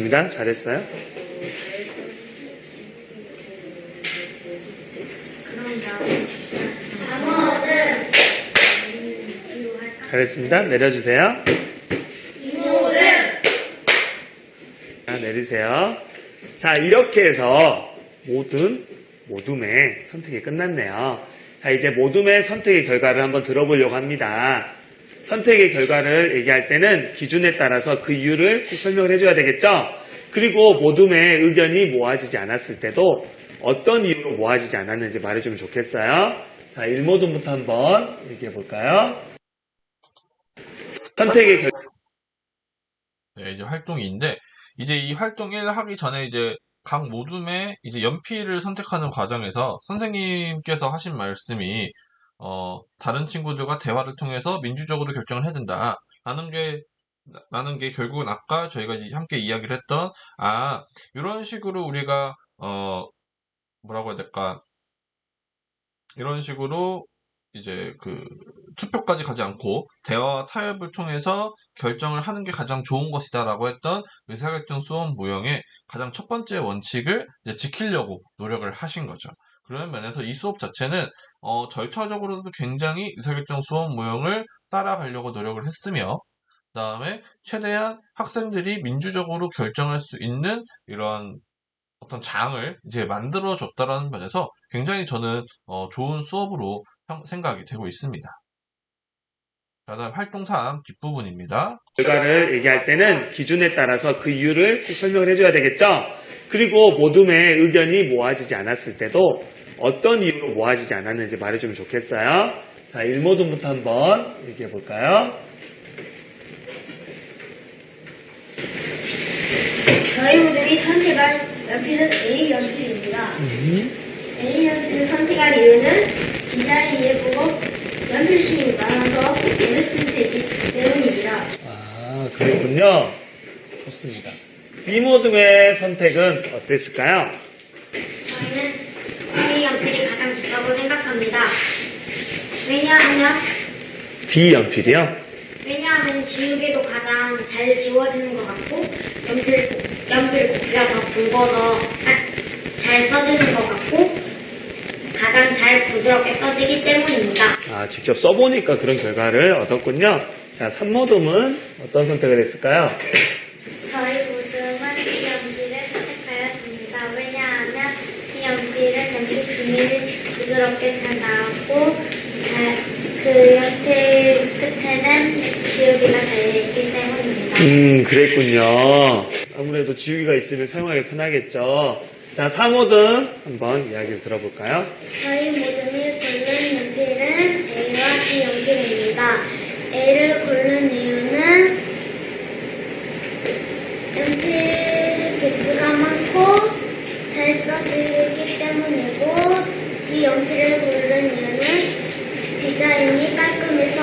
좋습니다. 잘했어요. 잘했습니다. 내려주세요. 자, 내리세요. 자, 이렇게 해서 모둠의 선택이 끝났네요. 자, 이제 모둠의 선택의 결과를 한번 들어보려고 합니다. 선택의 결과를 얘기할 때는 기준에 따라서 그 이유를 설명을 해줘야 되겠죠? 그리고 모둠의 의견이 모아지지 않았을 때도 어떤 이유로 모아지지 않았는지 말해주면 좋겠어요. 자, 1모둠부터 한번 얘기해 볼까요? 선택의 결과. 네, 이제 활동 2인데, 이제 이 활동 1 하기 전에 이제 각 모둠의 이제 연필을 선택하는 과정에서 선생님께서 하신 말씀이, 다른 친구들과 대화를 통해서 민주적으로 결정을 해야 된다. 라는 게 결국은 아까 저희가 이제 함께 이야기를 했던, 이런 식으로 우리가, 뭐라고 해야 될까. 이런 식으로 이제 투표까지 가지 않고 대화와 타협을 통해서 결정을 하는 게 가장 좋은 것이다라고 했던 의사결정 수업 모형의 가장 첫 번째 원칙을 이제 지키려고 노력을 하신 거죠. 그런 면에서 이 수업 자체는 절차적으로도 굉장히 의사결정 수업 모형을 따라가려고 노력을 했으며, 그 다음에 최대한 학생들이 민주적으로 결정할 수 있는 이런 어떤 장을 이제 만들어줬다라는 면에서 굉장히 저는 좋은 수업으로 생각이 되고 있습니다. 다음 활동 3 뒷부분입니다. 결과를 얘기할 때는 기준에 따라서 그 이유를 설명을 해줘야 되겠죠? 그리고 모둠의 의견이 모아지지 않았을 때도 어떤 이유로 모아지지 않았는지 말해주면 좋겠어요. 자, 1모둠부터 한번 얘기해 볼까요? 저희 모둠이 선택할 연필은 A 연필입니다. A 연필을 선택할 이유는 디자인 예쁘고 연필심이 많아서 오래 쓸 수 있기 때문입니다. 그렇군요. 좋습니다. B모둠의 선택은 어땠을까요? 저희는 A 연필이 가장 좋다고 생각합니다. 왜냐하면 B연필이요? 지우개도 가장 잘 지워지는 것 같고 연필 굽기가 더 굵어서 잘 써지는 것 같고 가장 잘 부드럽게 써지기 때문입니다. 직접 써보니까 그런 결과를 얻었군요. 자, 3모둠은 어떤 선택을 했을까요? 저희 모둠은 이 연필을 선택하였습니다. 왜냐하면 이 연필은 연필 주민이 부드럽게 잘 나왔고 그 연필 끝에는 지우개가 달려있기 때문입니다. 그랬군요. 아무래도 지우개가 있으면 사용하기 편하겠죠. 자, 3모둠 한번 이야기를 들어볼까요? 저희 모둠이 고른 연필은 A와 B 연필입니다. A를 고른 이유는 연필 개수가 많고 잘 써지기 때문이고 B 연필을 고른 이유는 디자인이 깔끔해서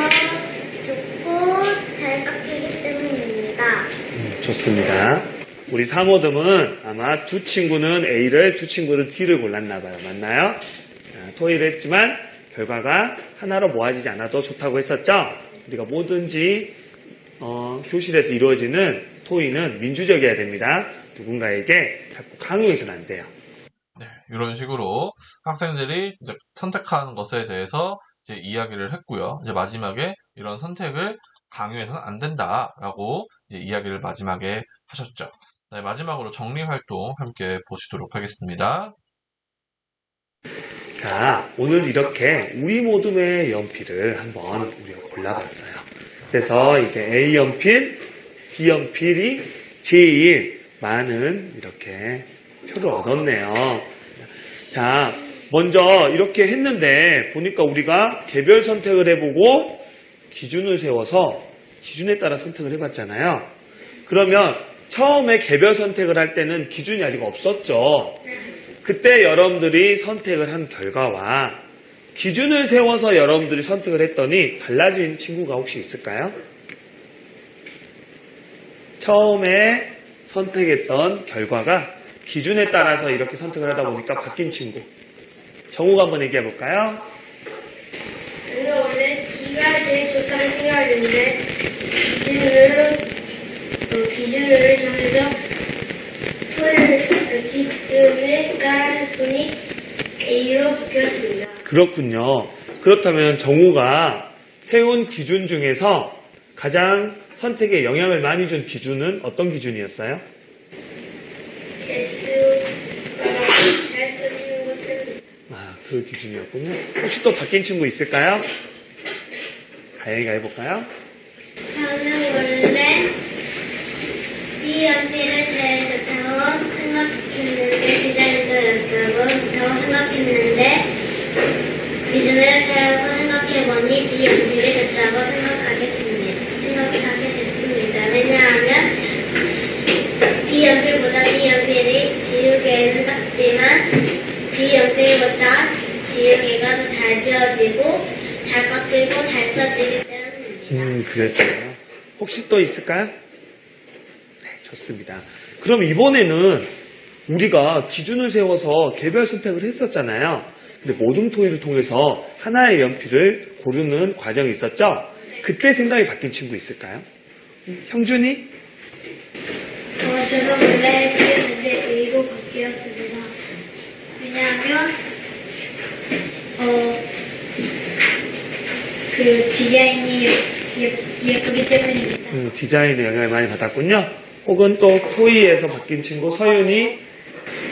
좋고 잘 깎이기 때문입니다. 좋습니다. 우리 3모둠은 아마 두 친구는 A를, 두 친구는 D를 골랐나봐요. 맞나요? 토의를 했지만 결과가 하나로 모아지지 않아도 좋다고 했었죠? 우리가 뭐든지 교실에서 이루어지는 토의는 민주적이어야 됩니다. 누군가에게 자꾸 강요해서는 안 돼요. 네, 이런 식으로 학생들이 이제 선택하는 것에 대해서 이제 이야기를 했고요. 이제 마지막에 이런 선택을 강요해서는 안 된다라고 이제 이야기를 마지막에 하셨죠. 네, 마지막으로 정리 활동 함께 보시도록 하겠습니다. 자, 오늘 이렇게 우리 모둠의 연필을 한번 우리가 골라봤어요. 그래서 이제 A 연필, D 연필이 제일 많은 이렇게 표를 얻었네요. 자, 먼저 이렇게 했는데 보니까 우리가 개별 선택을 해보고 기준을 세워서 기준에 따라 선택을 해봤잖아요. 그러면 처음에 개별 선택을 할 때는 기준이 아직 없었죠. 그때 여러분들이 선택을 한 결과와 기준을 세워서 여러분들이 선택을 했더니 달라진 친구가 혹시 있을까요? 처음에 선택했던 결과가 기준에 따라서 이렇게 선택을 하다 보니까 바뀐 친구. 정우가 한번 얘기해 볼까요? 저는 원래 D가 제일 좋다고 생각했는데 기준을 정해서 기준을 깔았더니 A로 바뀌었습니다. 그렇군요. 그렇다면 정우가 세운 기준 중에서 가장 선택에 영향을 많이 준 기준은 어떤 기준이었어요? 개수가 잘 쓰는 것들. 그 기준이었군요. 혹시 또 바뀐 친구 있을까요? 가영이가 해볼까요? 저는 원래 이 연필을 제일 좋다고 생각했는데 디자인도 연필은 생각했는데 기준을 세우고 생각해보니 이 연필이 좋다고 생각하게 됐습니다. 왜냐하면 이 연필보다 이 연필이 지우개는 작지만 이 연필보다 지우개가 더 잘 지워지고 잘 꺾이고 잘 써지기 때문입니다. 그랬죠. 혹시 또 있을까요? 네, 좋습니다. 그럼 이번에는 우리가 기준을 세워서 개별 선택을 했었잖아요. 근데 모둠토이를 통해서 하나의 연필을 고르는 과정이 있었죠? 그때 생각이 바뀐 친구 있을까요? 형준이? 저는 원래 그랬는데 A로 바뀌었습니다. 왜냐하면 그 디자인이 예쁘기 때문입니다. 디자인에 영향을 많이 받았군요. 혹은 또 토이에서 바뀐 친구 서윤이?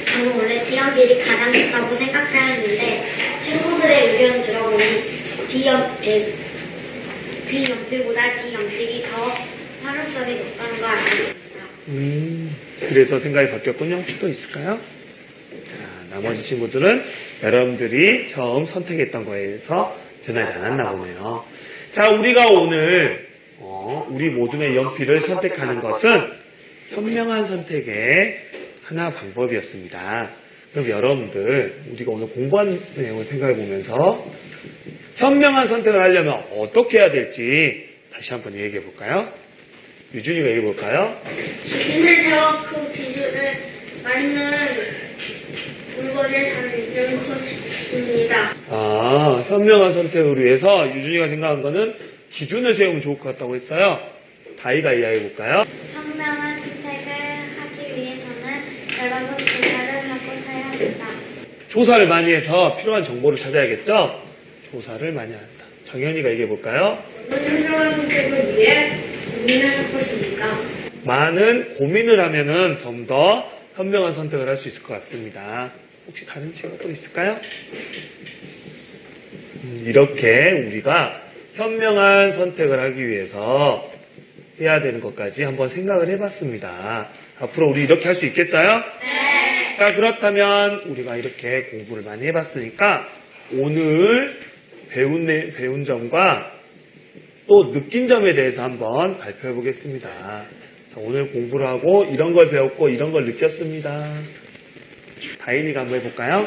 저는 원래 D연필이 가장 좋다고 생각하였는데 친구들의 의견을 들어보니 B연필보다 D연필이 더 활용성이 높다는 걸 알았습니다. 그래서 생각이 바뀌었군요. 혹시 또 있을까요? 자, 나머지 친구들은 여러분들이 처음 선택했던 거에서 변하지 않았나 보네요. 자, 우리가 오늘 우리 모둠의 연필을 선택하는 것은 현명한 선택의 하나 방법이었습니다. 그럼 여러분들 우리가 오늘 공부한 내용을 생각해 보면서 현명한 선택을 하려면 어떻게 해야 될지 다시 한번 얘기해 볼까요? 유준이가 얘기해 볼까요? 기준을 세워 그 기준에 맞는 물건을 찾는 것입니다. 현명한 선택을 위해서 유준이가 생각한 거는 기준을 세우면 좋을 것 같다고 했어요. 다이가 이야기해 볼까요? 현명한 선택을 하기 위해서는 여러분 조사를 하고 사야 합니다. 조사를 많이 해서 필요한 정보를 찾아야겠죠? 조사를 많이 한다. 정현이가 얘기해 볼까요? 현명한 선택을 위해 고민을 할 것입니다. 많은 고민을 하면은 좀 더 현명한 선택을 할 수 있을 것 같습니다. 혹시 다른 친구 또 있을까요? 이렇게 우리가 현명한 선택을 하기 위해서 해야 되는 것까지 한번 생각을 해봤습니다. 앞으로 우리 이렇게 할 수 있겠어요? 네. 자, 그렇다면 우리가 이렇게 공부를 많이 해봤으니까 오늘 배운 점과 또 느낀 점에 대해서 한번 발표해 보겠습니다. 자, 오늘 공부를 하고 이런 걸 배웠고 이런 걸 느꼈습니다. 다인이가 한번 해볼까요?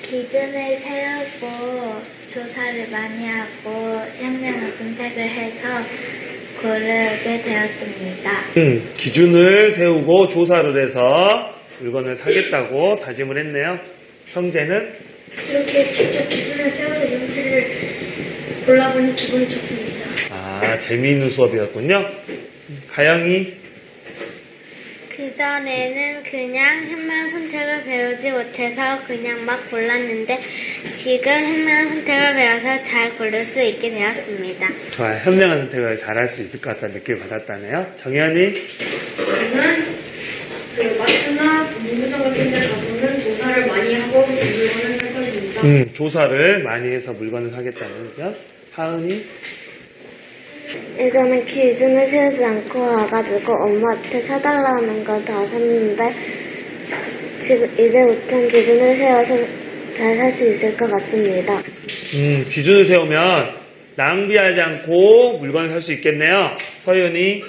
기준을 세우고 조사를 많이 하고 현명한 선택을 해서 고르게 되었습니다. 기준을 세우고 조사를 해서 물건을 사겠다고 다짐을 했네요. 형제는? 이렇게 직접 기준을 세워서 연필을 골라보니 기분이 좋습니다. 재미있는 수업이었군요. 가영이? 그전에는 그냥 현명한 선택을 배우지 못해서 그냥 막 골랐는데 지금 현명한 선택을 배워서 잘 고를 수 있게 되었습니다. 좋아요. 현명한 선택을 잘할 수 있을 것 같다는 느낌을 받았다네요. 정현이? 저는 마트나 문구점 같은 데 가서는 조사를 많이 하고 물건을 살 것입니다. 조사를 많이 해서 물건을 사겠다는 의견. 하은이? 예전에 기준을 세우지 않고 와가지고 엄마한테 사달라는 거 다 샀는데 지금 이제부터는 기준을 세워서 잘 살 수 있을 것 같습니다. 기준을 세우면 낭비하지 않고 물건을 살 수 있겠네요. 서윤이?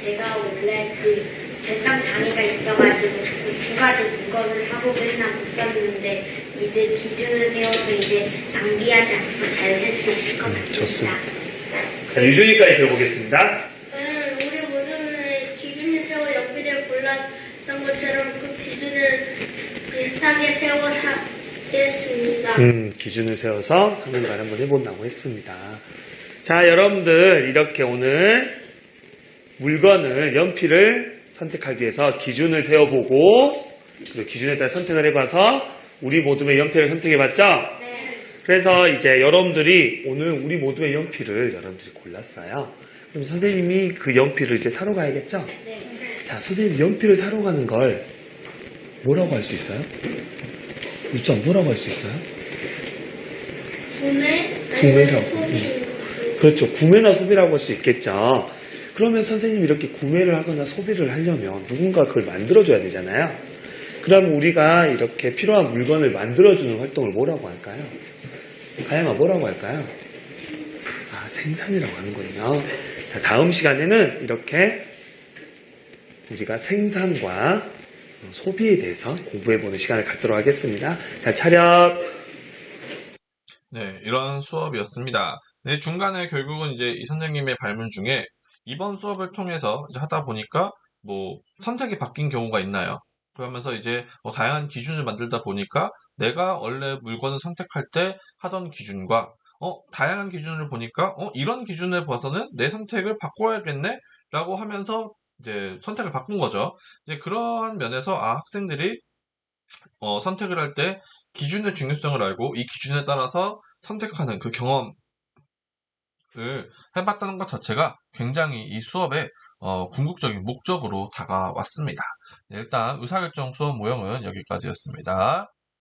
제가 원래 그 결정 장애가 있어가지고 자꾸 두 가지 물건을 사고 맨날 못 샀는데 이제 기준을 세워서 이제 낭비하지 않고 잘 살 수 있을 것 같습니다. 좋습니다. 자, 유준이까지 들어보겠습니다. 우리 모두는 기준을 세워 연필을 골랐던 것처럼 그 기준을 비슷하게 세워 사겠습니다. 기준을 세워서 사는 걸 한번 해본다고 했습니다. 자, 여러분들 이렇게 오늘 물건을 연필을 선택하기 위해서 기준을 세워보고 그리고 기준에 따라 선택을 해봐서 우리 모둠의 연필을 선택해봤죠? 그래서 이제 여러분들이 오늘 우리 모둠의 연필을 여러분들이 골랐어요. 그럼 선생님이 그 연필을 이제 사러 가야겠죠? 자, 선생님 연필을 사러 가는 걸 뭐라고 할 수 있어요? 우선 뭐라고 할 수 있어요? 구매라고. 그렇죠. 구매나 소비라고 할 수 있겠죠. 그러면 선생님이 이렇게 구매를 하거나 소비를 하려면 누군가 그걸 만들어줘야 되잖아요. 그럼 우리가 이렇게 필요한 물건을 만들어주는 활동을 뭐라고 할까요? 가영아, 뭐라고 할까요? 아, 생산이라고 하는군요. 자, 다음 시간에는 이렇게 우리가 생산과 소비에 대해서 공부해보는 시간을 갖도록 하겠습니다. 자, 차렷. 네, 이런 수업이었습니다. 네, 중간에 결국은 이제 이 선생님의 발문 중에 이번 수업을 통해서 이제 하다 보니까 뭐 선택이 바뀐 경우가 있나요? 그러면서 이제 다양한 기준을 만들다 보니까 내가 원래 물건을 선택할 때 하던 기준과 다양한 기준을 보니까 이런 기준을 봐서는 내 선택을 바꿔야겠네? 라고 하면서 이제 선택을 바꾼 거죠. 이제 그러한 면에서 학생들이 선택을 할 때 기준의 중요성을 알고 이 기준에 따라서 선택하는 그 경험을 해봤다는 것 자체가 굉장히 이 수업의 궁극적인 목적으로 다가왔습니다. 네, 일단 의사결정 수업 모형은 여기까지였습니다.